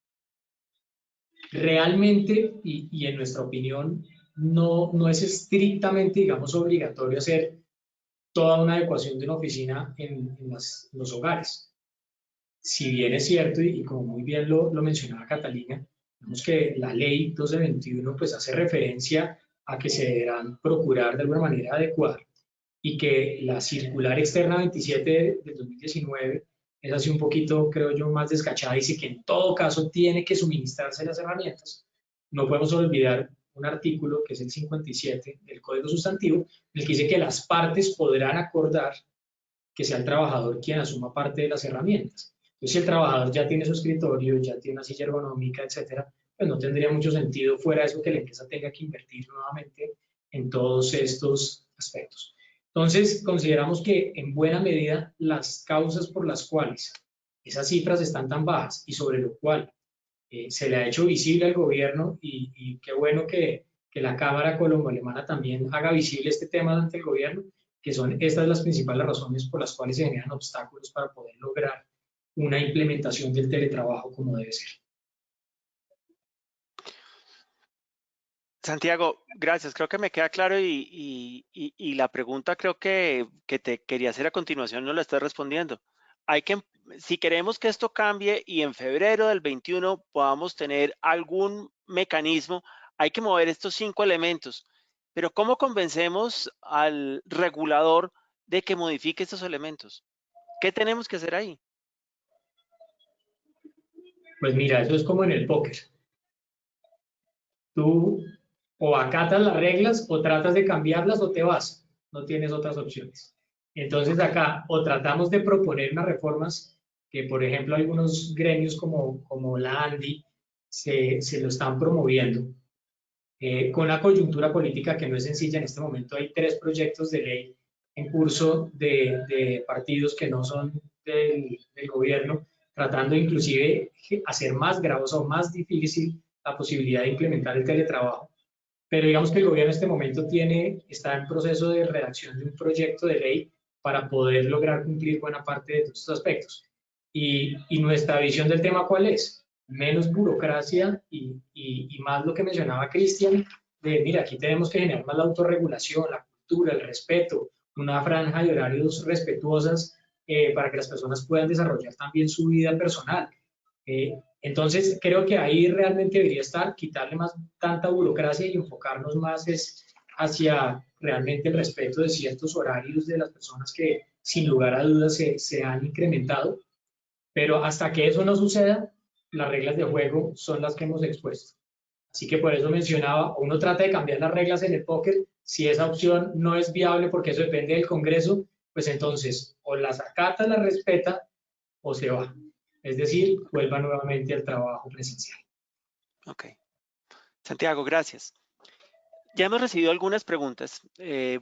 [SPEAKER 5] Realmente, y en nuestra opinión, no es estrictamente, digamos, obligatorio hacer toda una adecuación de una oficina en los hogares. Si bien es cierto, y como muy bien lo mencionaba Catalina, vemos que la ley 1221 pues hace referencia a que se deberán procurar de alguna manera adecuar y que la circular externa 27 del 2019 es así un poquito, creo yo, más descachada, dice que en todo caso tiene que suministrarse las herramientas. No podemos olvidar un artículo que es el 57 del Código Sustantivo, en el que dice que las partes podrán acordar que sea el trabajador quien asuma parte de las herramientas. Entonces, si el trabajador ya tiene su escritorio, ya tiene una silla ergonómica, etcétera, pues no tendría mucho sentido fuera de eso que la empresa tenga que invertir nuevamente en todos estos aspectos. Entonces, consideramos que en buena medida las causas por las cuales esas cifras están tan bajas y sobre lo cual se le ha hecho visible al gobierno y qué bueno que la Cámara Colombo-Alemana también haga visible este tema ante el gobierno, que son estas las principales razones por las cuales se generan obstáculos para poder lograr una implementación del teletrabajo como debe ser.
[SPEAKER 2] Santiago, gracias. Creo que me queda claro y la pregunta creo que te quería hacer a continuación no la estás respondiendo. Si queremos que esto cambie y en febrero del 21 podamos tener algún mecanismo, hay que mover estos 5 elementos. Pero ¿cómo convencemos al regulador de que modifique estos elementos? ¿Qué tenemos que hacer ahí?
[SPEAKER 5] Pues mira, eso es como en el póker. Tú O acatas las reglas, o tratas de cambiarlas, o te vas. No tienes otras opciones. Entonces acá, o tratamos de proponer unas reformas que, por ejemplo, algunos gremios como la ANDI se lo están promoviendo. Con la coyuntura política que no es sencilla en este momento, hay 3 proyectos de ley en curso de partidos que no son del gobierno, tratando inclusive hacer más gravosa o más difícil la posibilidad de implementar el teletrabajo. Pero digamos que el gobierno en este momento está en proceso de redacción de un proyecto de ley para poder lograr cumplir buena parte de estos aspectos. Y nuestra visión del tema, ¿cuál es? Menos burocracia y más lo que mencionaba Cristian, de mira, aquí tenemos que generar más la autorregulación, la cultura, el respeto, una franja de horarios respetuosas para que las personas puedan desarrollar también su vida personal. Entonces, creo que ahí realmente debería estar, quitarle más tanta burocracia y enfocarnos más hacia realmente el respeto de ciertos horarios de las personas que sin lugar a dudas se han incrementado. Pero hasta que eso no suceda, las reglas de juego son las que hemos expuesto. Así que por eso mencionaba, uno trata de cambiar las reglas en el póker, si esa opción no es viable porque eso depende del Congreso, pues entonces o las acata, las respeta o se va. Es decir, vuelva nuevamente al trabajo presencial.
[SPEAKER 2] Ok. Santiago, gracias. Ya hemos recibido algunas preguntas.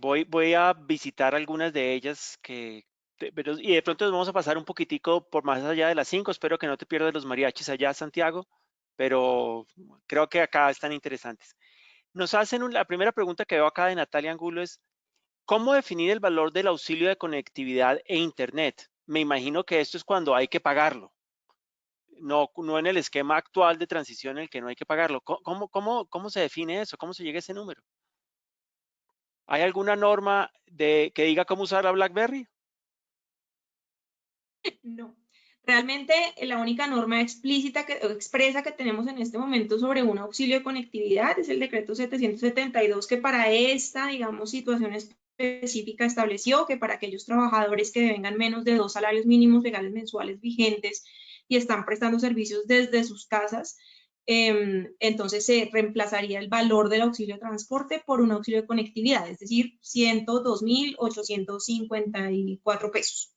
[SPEAKER 2] Voy a visitar algunas de ellas y de pronto nos vamos a pasar un poquitico por más allá de las 5. Espero que no te pierdas los mariachis allá, Santiago, pero creo que acá están interesantes. Nos hacen la primera pregunta que veo acá de Natalia Angulo es, ¿cómo definir el valor del auxilio de conectividad e Internet? Me imagino que esto es cuando hay que pagarlo. No en el esquema actual de transición en el que no hay que pagarlo. ¿Cómo se define eso? ¿Cómo se llega a ese número? ¿Hay alguna norma que diga cómo usar la BlackBerry?
[SPEAKER 3] No. Realmente la única norma explícita expresa que tenemos en este momento sobre un auxilio de conectividad es el decreto 772 que para esta, digamos, situación específica estableció que para aquellos trabajadores que devengan menos de 2 salarios mínimos legales mensuales vigentes y están prestando servicios desde sus casas, entonces se reemplazaría el valor del auxilio de transporte por un auxilio de conectividad, es decir, 102.854 pesos.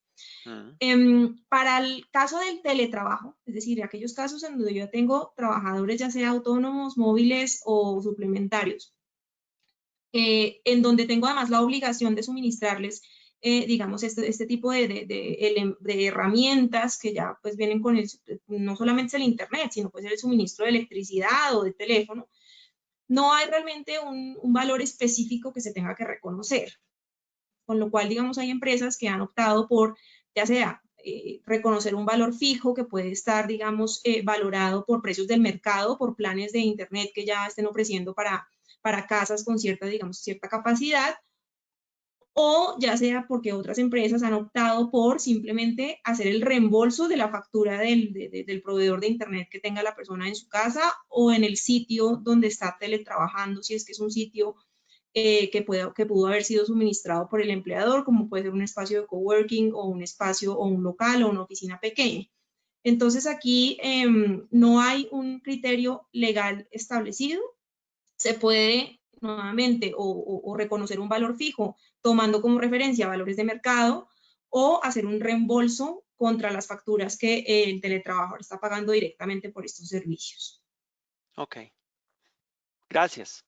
[SPEAKER 3] Para el caso del teletrabajo, es decir, aquellos casos en donde yo tengo trabajadores ya sea autónomos, móviles o suplementarios, en donde tengo además la obligación de suministrarles, digamos, este tipo de herramientas que ya pues vienen con no solamente el internet, sino pues el suministro de electricidad o de teléfono, no hay realmente un valor específico que se tenga que reconocer. Con lo cual, digamos, hay empresas que han optado por, ya sea reconocer un valor fijo que puede estar, digamos, valorado por precios del mercado, por planes de internet que ya estén ofreciendo para casas con cierta, digamos, cierta capacidad, o ya sea porque otras empresas han optado por simplemente hacer el reembolso de la factura del proveedor de internet que tenga la persona en su casa o en el sitio donde está teletrabajando, si es que es un sitio que pudo haber sido suministrado por el empleador, como puede ser un espacio de coworking o un espacio o un local o una oficina pequeña. Entonces aquí no hay un criterio legal establecido. Se puede nuevamente o reconocer un valor fijo tomando como referencia valores de mercado o hacer un reembolso contra las facturas que el teletrabajador está pagando directamente por estos servicios.
[SPEAKER 2] Ok. Gracias.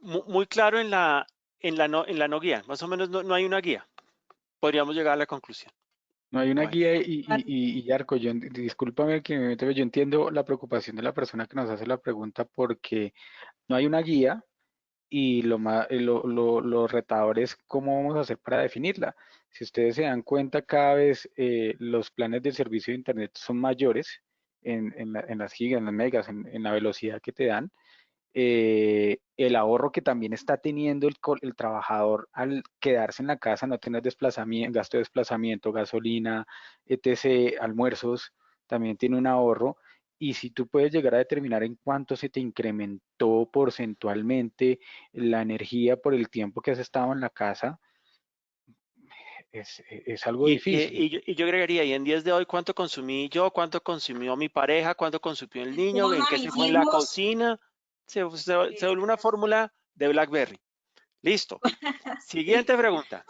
[SPEAKER 2] Muy claro en la no guía. Más o menos no hay una guía. Podríamos llegar a la conclusión.
[SPEAKER 4] No hay una
[SPEAKER 2] Bueno.
[SPEAKER 4] guía y Yarko, discúlpame que me meta, pero yo entiendo la preocupación de la persona que nos hace la pregunta porque no hay una guía y lo retador es cómo vamos a hacer para definirla. Si ustedes se dan cuenta, cada vez los planes de servicio de Internet son mayores en las gigas, en las megas, en la velocidad que te dan. El ahorro que también está teniendo el trabajador al quedarse en la casa, no tener desplazamiento, gasto de desplazamiento, gasolina, etc., almuerzos, también tiene un ahorro. Y si tú puedes llegar a determinar en cuánto se te incrementó porcentualmente la energía por el tiempo que has estado en la casa, es algo difícil.
[SPEAKER 2] Y yo agregaría, y en días de hoy, ¿cuánto consumí yo? ¿Cuánto consumió mi pareja? ¿Cuánto consumió el niño? ¿En qué se fue en la cocina? Se vuelve una fórmula de BlackBerry. Listo. Siguiente pregunta.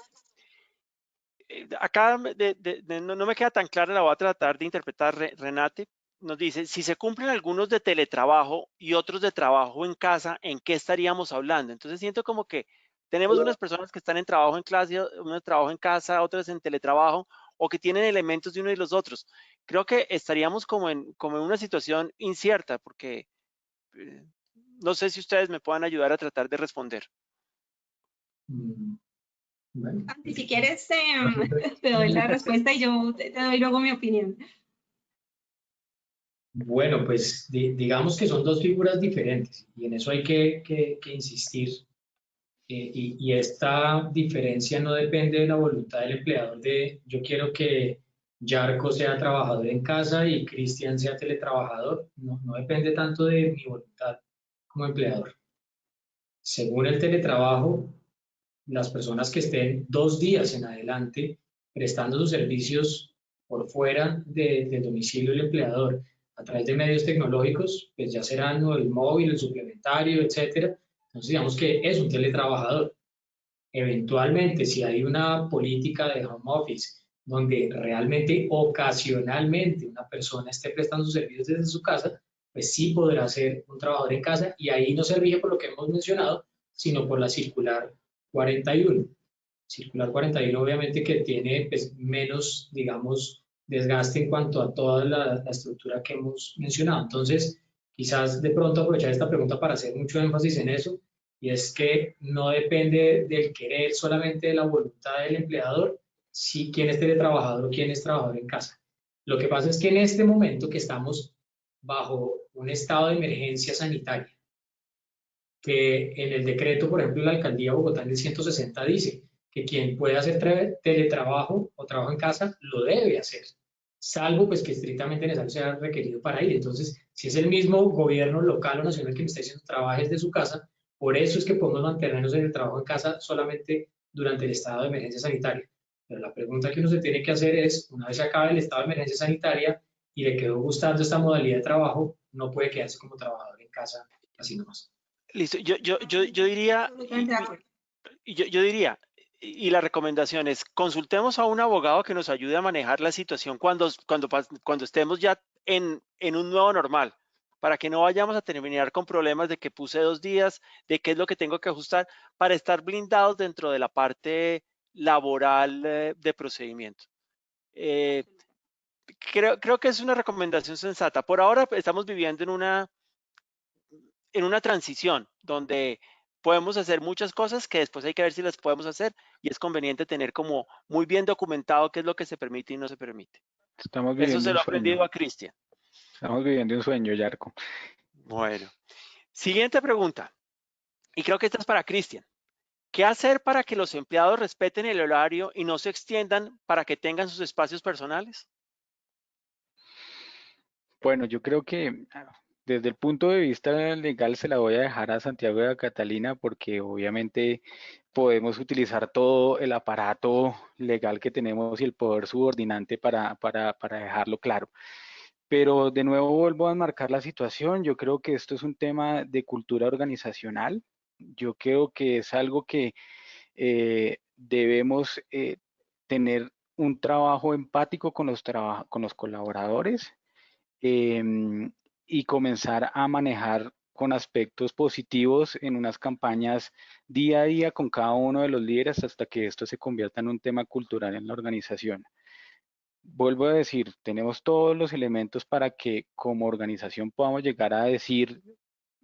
[SPEAKER 2] Acá no me queda tan clara, la voy a tratar de interpretar. Renate nos dice, si se cumplen algunos de teletrabajo y otros de trabajo en casa, ¿en qué estaríamos hablando? Entonces siento como que tenemos unas personas que están en trabajo en clase, unas en trabajo en casa, otras en teletrabajo, o que tienen elementos de uno y los otros. Creo que estaríamos como en una situación incierta, porque no sé si ustedes me puedan ayudar a tratar de responder.
[SPEAKER 5] Bueno.
[SPEAKER 3] Si quieres, te doy la respuesta y yo te doy luego mi opinión.
[SPEAKER 5] Bueno, pues digamos que son dos figuras diferentes y en eso hay que insistir. Y esta diferencia no depende de la voluntad del empleador de yo quiero que Yarko sea trabajador en casa y Cristian sea teletrabajador. No depende tanto de mi voluntad como empleador. Según el teletrabajo, las personas que estén 2 días en adelante prestando sus servicios por fuera del domicilio del empleador a través de medios tecnológicos, pues ya serán el móvil, el suplementario, etcétera. Entonces digamos que es un teletrabajador. Eventualmente, si hay una política de home office donde realmente ocasionalmente una persona esté prestando sus servicios desde su casa, pues sí podrá ser un trabajador en casa y ahí no se rige por lo que hemos mencionado, sino por la circular 41. Circular 41 obviamente que tiene pues, menos, digamos, desgaste en cuanto a toda la estructura que hemos mencionado. Entonces, quizás de pronto aprovechar esta pregunta para hacer mucho énfasis en eso, y es que no depende del querer solamente de la voluntad del empleador, si quién es teletrabajador o quién es trabajador en casa. Lo que pasa es que en este momento que estamos bajo un estado de emergencia sanitaria, que en el decreto, por ejemplo, la alcaldía de Bogotá en el 160 dice que quien puede hacer teletrabajo o trabajo en casa lo debe hacer, salvo pues que estrictamente necesario sea requerido para ir. Entonces, si es el mismo gobierno local o nacional que me está diciendo trabaje desde su casa, por eso es que podemos mantenernos en el trabajo en casa solamente durante el estado de emergencia sanitaria. Pero la pregunta que uno se tiene que hacer es, una vez se acabe el estado de emergencia sanitaria y le quedó gustando esta modalidad de trabajo, no puede quedarse como trabajador en casa así nomás.
[SPEAKER 2] Listo, yo diría, yo diría, y la recomendación es, consultemos a un abogado que nos ayude a manejar la situación cuando estemos ya en un nuevo normal, para que no vayamos a terminar con problemas de que puse 2 días, de qué es lo que tengo que ajustar, para estar blindados dentro de la parte laboral de procedimiento. Creo que es una recomendación sensata. Por ahora estamos viviendo en una transición donde podemos hacer muchas cosas que después hay que ver si las podemos hacer y es conveniente tener como muy bien documentado qué es lo que se permite y no se permite.
[SPEAKER 4] Estamos
[SPEAKER 2] Eso
[SPEAKER 4] viviendo
[SPEAKER 2] se
[SPEAKER 4] un
[SPEAKER 2] lo he
[SPEAKER 4] sueño.
[SPEAKER 2] aprendido a Cristian.
[SPEAKER 4] Estamos viviendo un sueño, Yarko.
[SPEAKER 2] Bueno, siguiente pregunta. Y creo que esta es para Cristian. ¿Qué hacer para que los empleados respeten el horario y no se extiendan para que tengan sus espacios personales?
[SPEAKER 4] Bueno, yo creo que desde el punto de vista legal se la voy a dejar a Santiago de Catalina porque obviamente podemos utilizar todo el aparato legal que tenemos y el poder subordinante para dejarlo claro. Pero de nuevo vuelvo a enmarcar la situación. Yo creo que esto es un tema de cultura organizacional. Yo creo que es algo que debemos tener un trabajo empático con los colaboradores y comenzar a manejar con aspectos positivos en unas campañas día a día con cada uno de los líderes hasta que esto se convierta en un tema cultural en la organización. Vuelvo a decir, tenemos todos los elementos para que como organización podamos llegar a decir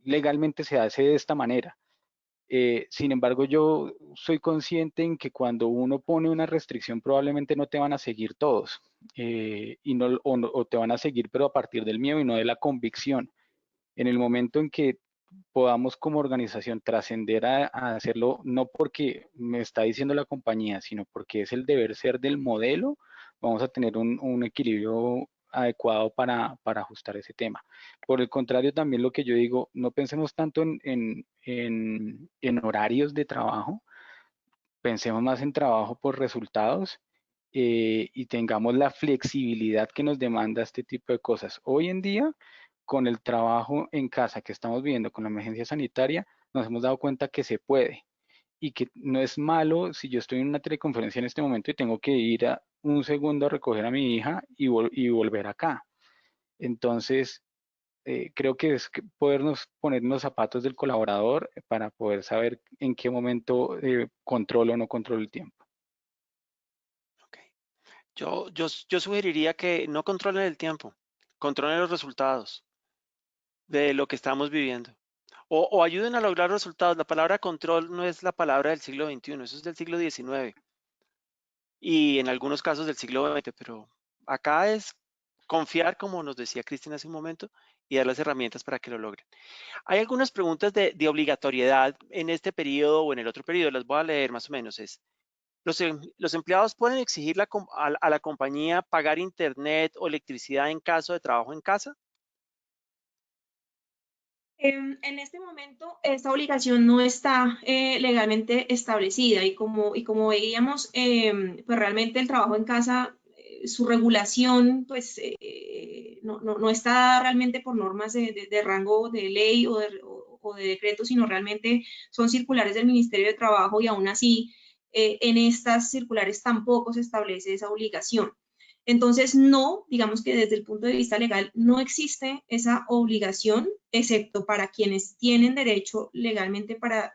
[SPEAKER 4] legalmente se hace de esta manera. Sin embargo, yo soy consciente en que cuando uno pone una restricción probablemente no te van a seguir todos o te van a seguir pero a partir del miedo y no de la convicción. En el momento en que podamos como organización trascender a hacerlo, no porque me está diciendo la compañía, sino porque es el deber ser del modelo, vamos a tener un equilibrio adecuado para ajustar ese tema. Por el contrario, también lo que yo digo, no pensemos tanto en horarios de trabajo, pensemos más en trabajo por resultados y tengamos la flexibilidad que nos demanda este tipo de cosas. Hoy en día, con el trabajo en casa que estamos viviendo, con la emergencia sanitaria, nos hemos dado cuenta que se puede y que no es malo si yo estoy en una teleconferencia en este momento y tengo que ir a un segundo a recoger a mi hija y volver acá. Entonces, creo que es podernos poner en los zapatos del colaborador para poder saber en qué momento controlo o no controlo el tiempo.
[SPEAKER 2] Okay. Yo sugeriría que no controlen el tiempo, controlen los resultados de lo que estamos viviendo. O ayuden a lograr resultados. La palabra control no es la palabra del siglo XXI, eso es del siglo XIX y en algunos casos del siglo XX, pero acá es confiar, como nos decía Cristina hace un momento, y dar las herramientas para que lo logren. Hay algunas preguntas de obligatoriedad en este periodo o en el otro periodo, las voy a leer más o menos. ¿Los empleados pueden exigir a la compañía pagar internet o electricidad en caso de trabajo en casa?
[SPEAKER 3] En este momento, esta obligación no está legalmente establecida y como veíamos, pues realmente el trabajo en casa, su regulación, pues no está realmente por normas de rango de ley o de decreto, sino realmente son circulares del Ministerio de Trabajo y aún así en estas circulares tampoco se establece esa obligación. Entonces, no, digamos que desde el punto de vista legal no existe esa obligación, excepto para quienes tienen derecho legalmente para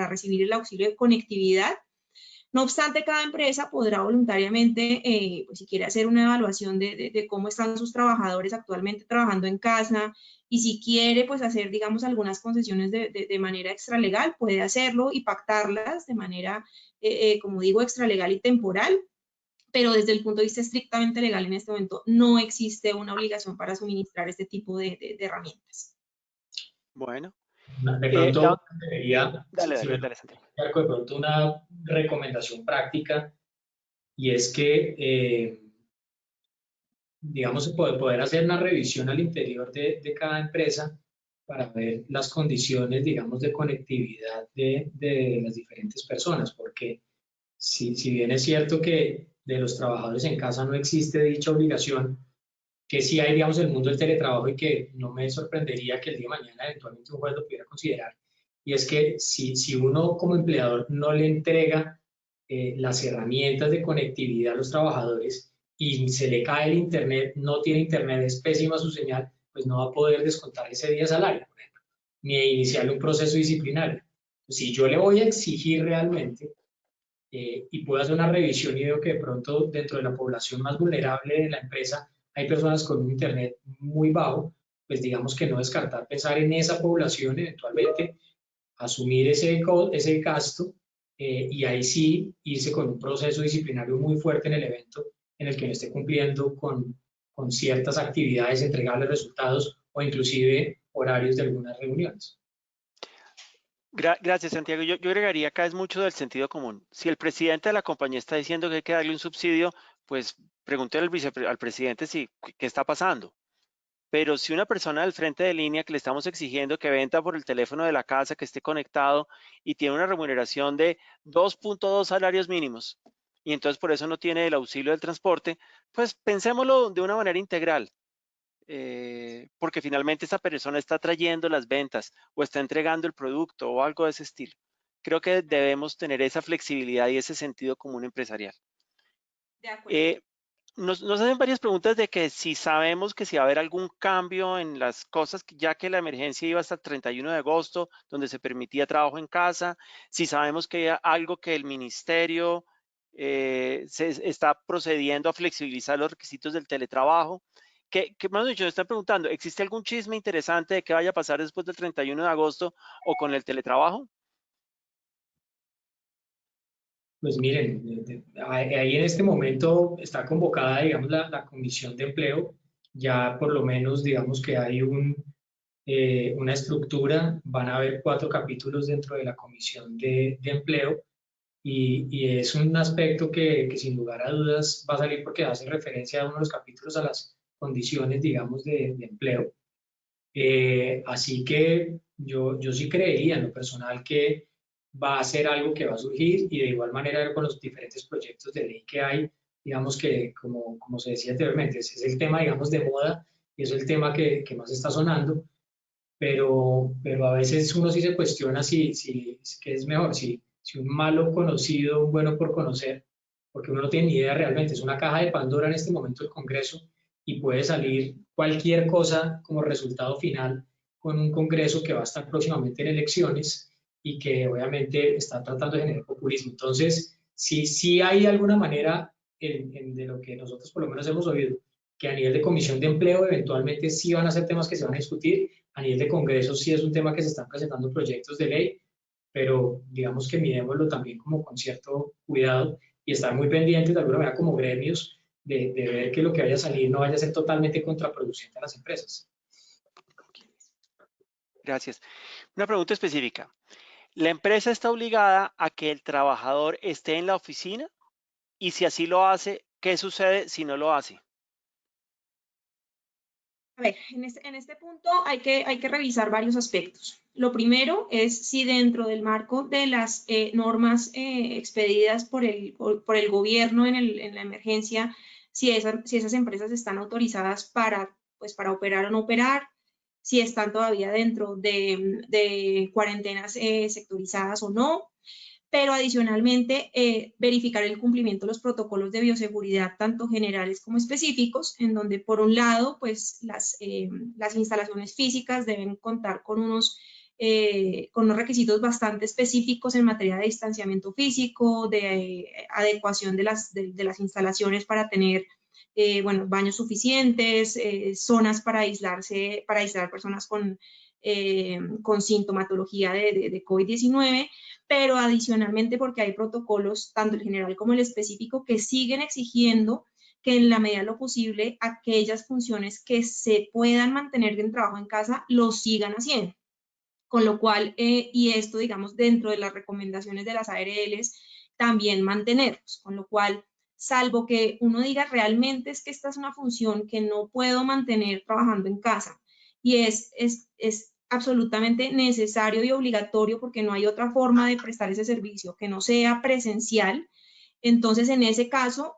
[SPEAKER 3] recibir el auxilio de conectividad. No obstante, cada empresa podrá voluntariamente, pues si quiere hacer una evaluación de cómo están sus trabajadores actualmente trabajando en casa y si quiere, pues hacer, digamos, algunas concesiones de manera extralegal, puede hacerlo y pactarlas de manera, como digo, extralegal y temporal. Pero desde el punto de vista estrictamente legal en este momento no existe una obligación para suministrar este tipo de herramientas.
[SPEAKER 2] Bueno.
[SPEAKER 5] De pronto,
[SPEAKER 2] dale,
[SPEAKER 5] Santiago. De pronto una recomendación práctica y es que, digamos, poder hacer una revisión al interior de cada empresa para ver las condiciones, digamos, de conectividad de las diferentes personas, porque si bien es cierto que de los trabajadores en casa no existe dicha obligación, que sí hay, digamos, el mundo del teletrabajo y que no me sorprendería que el día de mañana eventualmente un juez lo pudiera considerar, y es que si uno como empleador no le entrega las herramientas de conectividad a los trabajadores y se le cae el internet, no tiene internet, es pésima su señal, pues no va a poder descontar ese día salario, por ejemplo, ni iniciarle un proceso disciplinario. Si yo le voy a exigir realmente y puedo hacer una revisión y veo que de pronto dentro de la población más vulnerable de la empresa hay personas con un internet muy bajo, pues digamos que no descartar pensar en esa población eventualmente, asumir ese gasto y ahí sí irse con un proceso disciplinario muy fuerte en el evento en el que no esté cumpliendo con ciertas actividades, entregarle resultados o inclusive horarios de algunas reuniones.
[SPEAKER 2] Gracias, Santiago. Yo agregaría acá es mucho del sentido común. Si el presidente de la compañía está diciendo que hay que darle un subsidio, pues pregúntele al presidente qué está pasando. Pero si una persona del frente de línea que le estamos exigiendo que venda por el teléfono de la casa, que esté conectado y tiene una remuneración de 2.2 salarios mínimos y entonces por eso no tiene el auxilio del transporte, pues pensémoslo de una manera integral. Porque finalmente esa persona está trayendo las ventas o está entregando el producto o algo de ese estilo. Creo que debemos tener esa flexibilidad y ese sentido común empresarial.
[SPEAKER 3] De acuerdo.
[SPEAKER 2] Nos hacen varias preguntas de que si sabemos que si va a haber algún cambio en las cosas, ya que la emergencia iba hasta el 31 de agosto, donde se permitía trabajo en casa, si sabemos que hay algo que el ministerio se está procediendo a flexibilizar los requisitos del teletrabajo. ¿Qué más dicho? Me están preguntando, ¿existe algún chisme interesante de qué vaya a pasar después del 31 de agosto o con el teletrabajo?
[SPEAKER 5] Pues miren, ahí en este momento está convocada, digamos, la Comisión de Empleo. Ya por lo menos, digamos que hay una estructura, van a haber 4 capítulos dentro de la Comisión de Empleo y es un aspecto que sin lugar a dudas va a salir porque hace referencia a uno de los capítulos a las condiciones, digamos, de empleo. Así que yo sí creería en lo personal que va a ser algo que va a surgir y de igual manera con los diferentes proyectos de ley que hay, digamos que como se decía anteriormente, ese es el tema, digamos, de moda y es el tema que más está sonando, pero a veces uno sí se cuestiona si qué es mejor, si un malo conocido, un bueno por conocer, porque uno no tiene ni idea realmente, es una caja de Pandora en este momento el Congreso y puede salir cualquier cosa como resultado final con un Congreso que va a estar próximamente en elecciones y que obviamente está tratando de generar populismo. Entonces, sí hay de alguna manera de lo que nosotros por lo menos hemos oído, que a nivel de comisión de empleo eventualmente sí van a ser temas que se van a discutir, a nivel de Congreso sí es un tema que se están presentando proyectos de ley, pero digamos que miremoslo también como con cierto cuidado y estar muy pendientes de alguna manera como gremios de ver que lo que vaya a salir no vaya a ser totalmente contraproducente a las empresas.
[SPEAKER 2] Gracias. Una pregunta específica. ¿La empresa está obligada a que el trabajador esté en la oficina? Y si así lo hace, ¿qué sucede si no lo hace?
[SPEAKER 3] A ver, en este punto hay que revisar varios aspectos. Lo primero es si dentro del marco de las normas expedidas por el gobierno en la emergencia, si esas empresas están autorizadas para operar o no operar, si están todavía dentro de cuarentenas sectorizadas o no, pero adicionalmente verificar el cumplimiento de los protocolos de bioseguridad, tanto generales como específicos, en donde por un lado, pues las instalaciones físicas deben contar con unos requisitos bastante específicos en materia de distanciamiento físico, de adecuación de las instalaciones para tener baños suficientes, zonas para aislar personas con sintomatología de COVID-19, pero adicionalmente porque hay protocolos, tanto el general como el específico, que siguen exigiendo que en la medida de lo posible aquellas funciones que se puedan mantener en trabajo en casa lo sigan haciendo. Con lo cual, y esto digamos dentro de las recomendaciones de las ARLs, también mantenerlos, con lo cual, salvo que uno diga realmente es que esta es una función que no puedo mantener trabajando en casa y es absolutamente necesario y obligatorio porque no hay otra forma de prestar ese servicio que no sea presencial, entonces en ese caso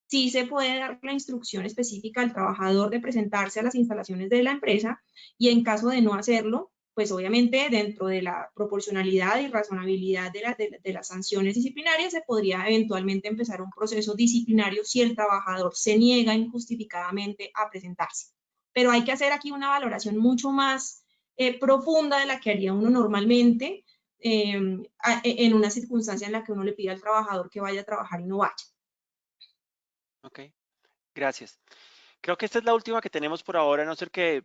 [SPEAKER 3] sí se puede dar la instrucción específica al trabajador de presentarse a las instalaciones de la empresa y en caso de no hacerlo, pues obviamente dentro de la proporcionalidad y razonabilidad de las sanciones disciplinarias se podría eventualmente empezar un proceso disciplinario si el trabajador se niega injustificadamente a presentarse. Pero hay que hacer aquí una valoración mucho más profunda de la que haría uno normalmente en una circunstancia en la que uno le pide al trabajador que vaya a trabajar y no vaya.
[SPEAKER 2] Ok, gracias. Creo que esta es la última que tenemos por ahora, a no ser que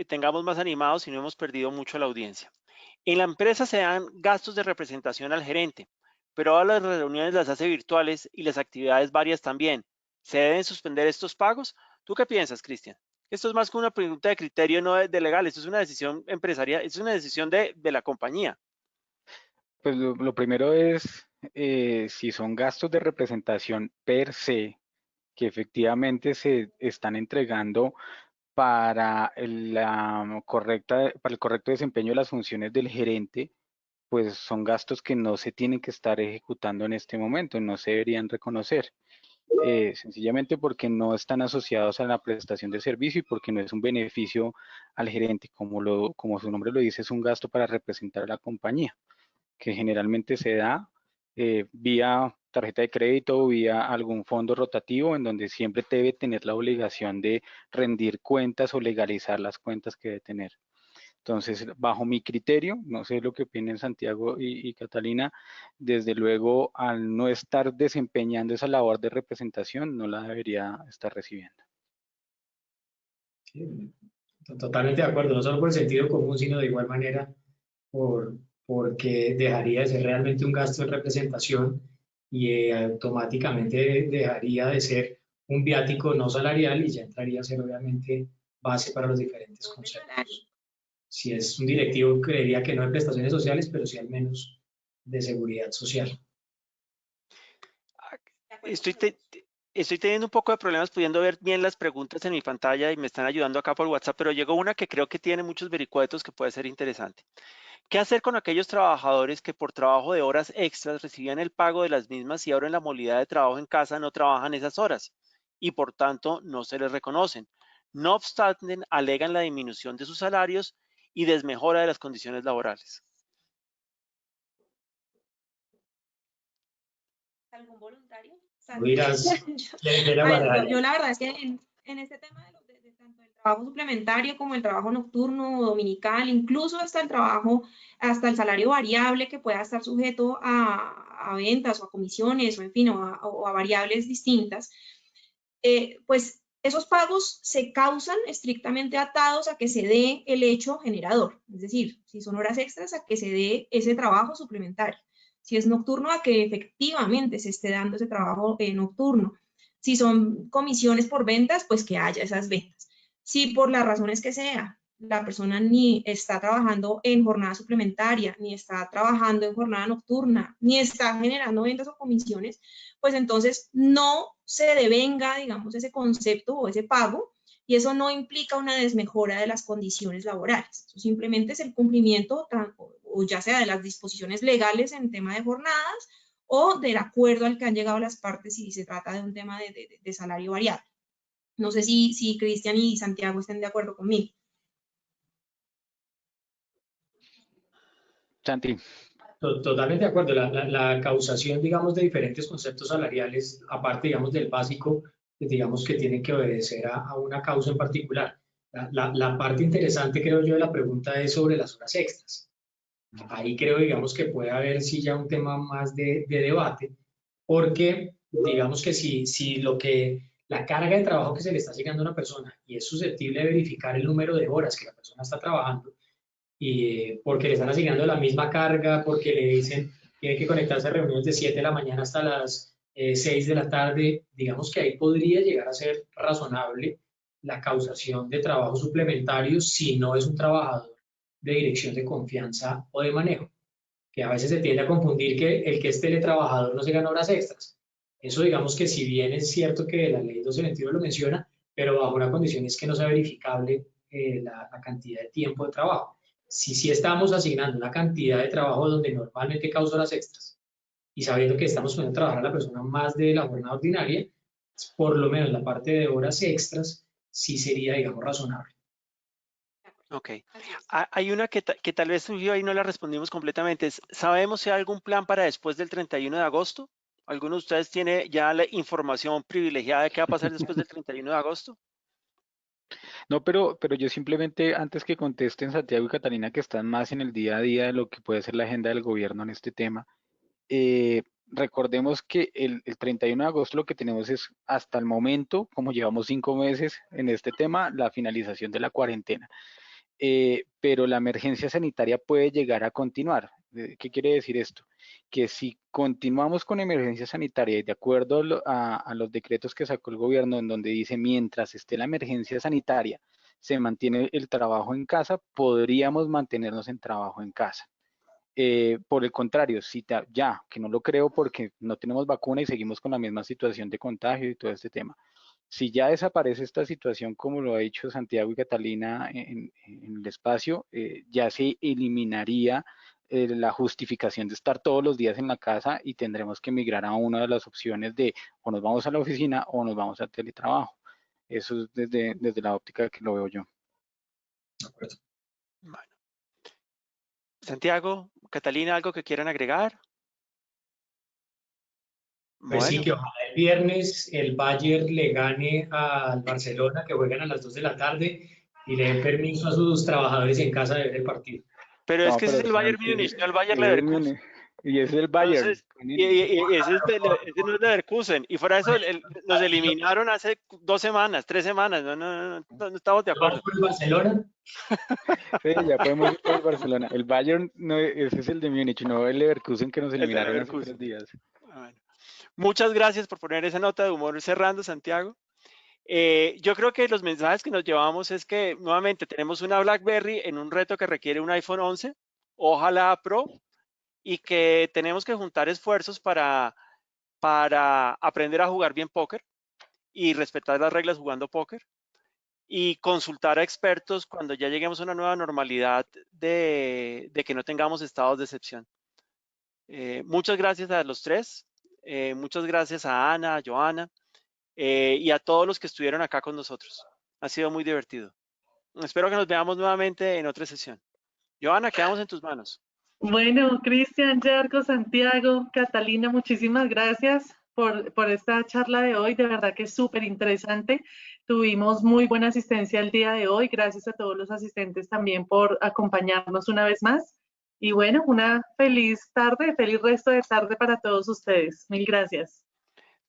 [SPEAKER 2] tengamos más animados y no hemos perdido mucho la audiencia. En la empresa se dan gastos de representación al gerente, pero ahora las reuniones las hace virtuales y las actividades varias también. ¿Se deben suspender estos pagos? ¿Tú qué piensas, Cristian? Esto es más que una pregunta de criterio, no de legal, esto es una decisión empresarial, es una decisión de la compañía.
[SPEAKER 4] Pues lo primero es si son gastos de representación per se, que efectivamente se están entregando para para el correcto desempeño de las funciones del gerente, pues son gastos que no se tienen que estar ejecutando en este momento, no se deberían reconocer, sencillamente porque no están asociados a la prestación de servicio y porque no es un beneficio al gerente, como su nombre lo dice, es un gasto para representar a la compañía, que generalmente se da vía tarjeta de crédito o vía algún fondo rotativo en donde siempre debe tener la obligación de rendir cuentas o legalizar las cuentas que debe tener. Entonces, bajo mi criterio, no sé lo que opinen Santiago y Catalina, desde luego, al no estar desempeñando esa labor de representación, no la debería estar recibiendo.
[SPEAKER 5] Sí, totalmente de acuerdo, no solo por el sentido común, sino de igual manera porque dejaría de ser realmente un gasto de representación y automáticamente dejaría de ser un viático no salarial y ya entraría a ser obviamente base para los diferentes conceptos. Si es un directivo, creería que no de prestaciones sociales, pero sí al menos de seguridad social.
[SPEAKER 2] Estoy teniendo un poco de problemas pudiendo ver bien las preguntas en mi pantalla y me están ayudando acá por WhatsApp, pero llegó una que creo que tiene muchos vericuetos que puede ser interesante. ¿Qué hacer con aquellos trabajadores que por trabajo de horas extras recibían el pago de las mismas y ahora en la modalidad de trabajo en casa no trabajan esas horas y por tanto no se les reconocen? No obstante, alegan la disminución de sus salarios y desmejora de las condiciones laborales.
[SPEAKER 3] ¿Algún voluntario?
[SPEAKER 5] Dirás,
[SPEAKER 3] Yo la verdad es que en este tema de tanto el trabajo suplementario como el trabajo nocturno o dominical, incluso hasta el salario variable que pueda estar sujeto a ventas o a comisiones o en fin, o a variables distintas, pues esos pagos se causan estrictamente atados a que se dé el hecho generador, es decir, si son horas extras, a que se dé ese trabajo suplementario. Si es nocturno, a que efectivamente se esté dando ese trabajo nocturno. Si son comisiones por ventas, pues que haya esas ventas. Si por las razones que sea, la persona ni está trabajando en jornada suplementaria, ni está trabajando en jornada nocturna, ni está generando ventas o comisiones, pues entonces no se devenga, digamos, ese concepto o ese pago, y eso no implica una desmejora de las condiciones laborales. Eso simplemente es el cumplimiento, o ya sea de las disposiciones legales en tema de jornadas, o del acuerdo al que han llegado las partes si se trata de un tema de salario variable. No sé si Cristian y Santiago estén de acuerdo conmigo.
[SPEAKER 4] Santi.
[SPEAKER 5] Totalmente de acuerdo. La causación, digamos, de diferentes conceptos salariales, aparte, digamos, del básico, digamos que tienen que obedecer a una causa en particular. La parte interesante, creo yo, de la pregunta es sobre las horas extras. Ahí creo, digamos, que puede haber sí ya un tema más de debate, porque digamos que si la carga de trabajo que se le está asignando a una persona y es susceptible de verificar el número de horas que la persona está trabajando, y porque le están asignando la misma carga, porque le dicen tiene que conectarse a reuniones de 7 de la mañana hasta las 6 de la tarde, digamos que ahí podría llegar a ser razonable la causación de trabajo suplementario si no es un trabajador de dirección de confianza o de manejo, que a veces se tiende a confundir que el que es teletrabajador no se gana horas extras. Eso digamos que si bien es cierto que la ley 1221 lo menciona, pero bajo una condición es que no sea verificable la cantidad de tiempo de trabajo. Si estamos asignando una cantidad de trabajo donde normalmente causa horas extras y sabiendo que estamos poniendo a trabajar a la persona más de la jornada ordinaria, por lo menos la parte de horas extras sí sería, digamos, razonable.
[SPEAKER 2] Ok. Hay una que tal vez surgió y no la respondimos completamente. ¿Sabemos si hay algún plan para después del 31 de agosto? ¿Alguno de ustedes tiene ya la información privilegiada de qué va a pasar después del 31 de agosto?
[SPEAKER 4] No, pero yo simplemente, antes que contesten Santiago y Catalina, que están más en el día a día de lo que puede ser la agenda del gobierno en este tema, recordemos que el 31 de agosto lo que tenemos es, hasta el momento, como llevamos 5 meses en este tema, la finalización de la cuarentena. Pero la emergencia sanitaria puede llegar a continuar. ¿Qué quiere decir esto? Que si continuamos con emergencia sanitaria y de acuerdo a los decretos que sacó el gobierno, en donde dice mientras esté la emergencia sanitaria, se mantiene el trabajo en casa, podríamos mantenernos en trabajo en casa. Por el contrario, si ya, que no lo creo porque no tenemos vacuna y seguimos con la misma situación de contagio y todo este tema. Si ya desaparece esta situación, como lo ha dicho Santiago y Catalina en el espacio, ya se eliminaría la justificación de estar todos los días en la casa y tendremos que migrar a una de las opciones de o nos vamos a la oficina o nos vamos al teletrabajo. Eso es desde la óptica que lo veo yo.
[SPEAKER 2] Bueno. Santiago, Catalina, ¿algo que quieran agregar?
[SPEAKER 5] Pues sí, que ojalá el viernes el Bayern le gane al Barcelona, que juegan a las 2 de la tarde, y le den permiso a sus trabajadores en casa de ver el partido.
[SPEAKER 2] Pero es que ese es el Bayern Múnich, no el Bayern Leverkusen.
[SPEAKER 4] Y ese es el Bayern.
[SPEAKER 2] Entonces, y ese no es Leverkusen. Y fuera de eso, nos eliminaron hace 2 semanas, 3 semanas. No estamos de acuerdo.
[SPEAKER 5] ¿Vamos por el Barcelona?
[SPEAKER 4] Sí, ya podemos ir por el Barcelona. El Bayern, no, ese es el de Múnich, no el Leverkusen que nos eliminaron hace 3 días.
[SPEAKER 2] Bueno. Muchas gracias por poner esa nota de humor cerrando, Santiago. Yo creo que los mensajes que nos llevamos es que nuevamente tenemos una BlackBerry en un reto que requiere un iPhone 11, ojalá Pro, y que tenemos que juntar esfuerzos para aprender a jugar bien póker y respetar las reglas jugando póker y consultar a expertos cuando ya lleguemos a una nueva normalidad de que no tengamos estados de excepción. Muchas gracias a los tres, muchas gracias a Ana, a Joana y a todos los que estuvieron acá con nosotros. Ha sido muy divertido. Espero que nos veamos nuevamente en otra sesión. Johanna, quedamos en tus manos.
[SPEAKER 1] Bueno, Cristian, Yarko, Santiago, Catalina, muchísimas gracias por esta charla de hoy. De verdad que es súper interesante. Tuvimos muy buena asistencia el día de hoy. Gracias a todos los asistentes también por acompañarnos una vez más. Y bueno, una feliz tarde, feliz resto de tarde para todos ustedes. Mil gracias.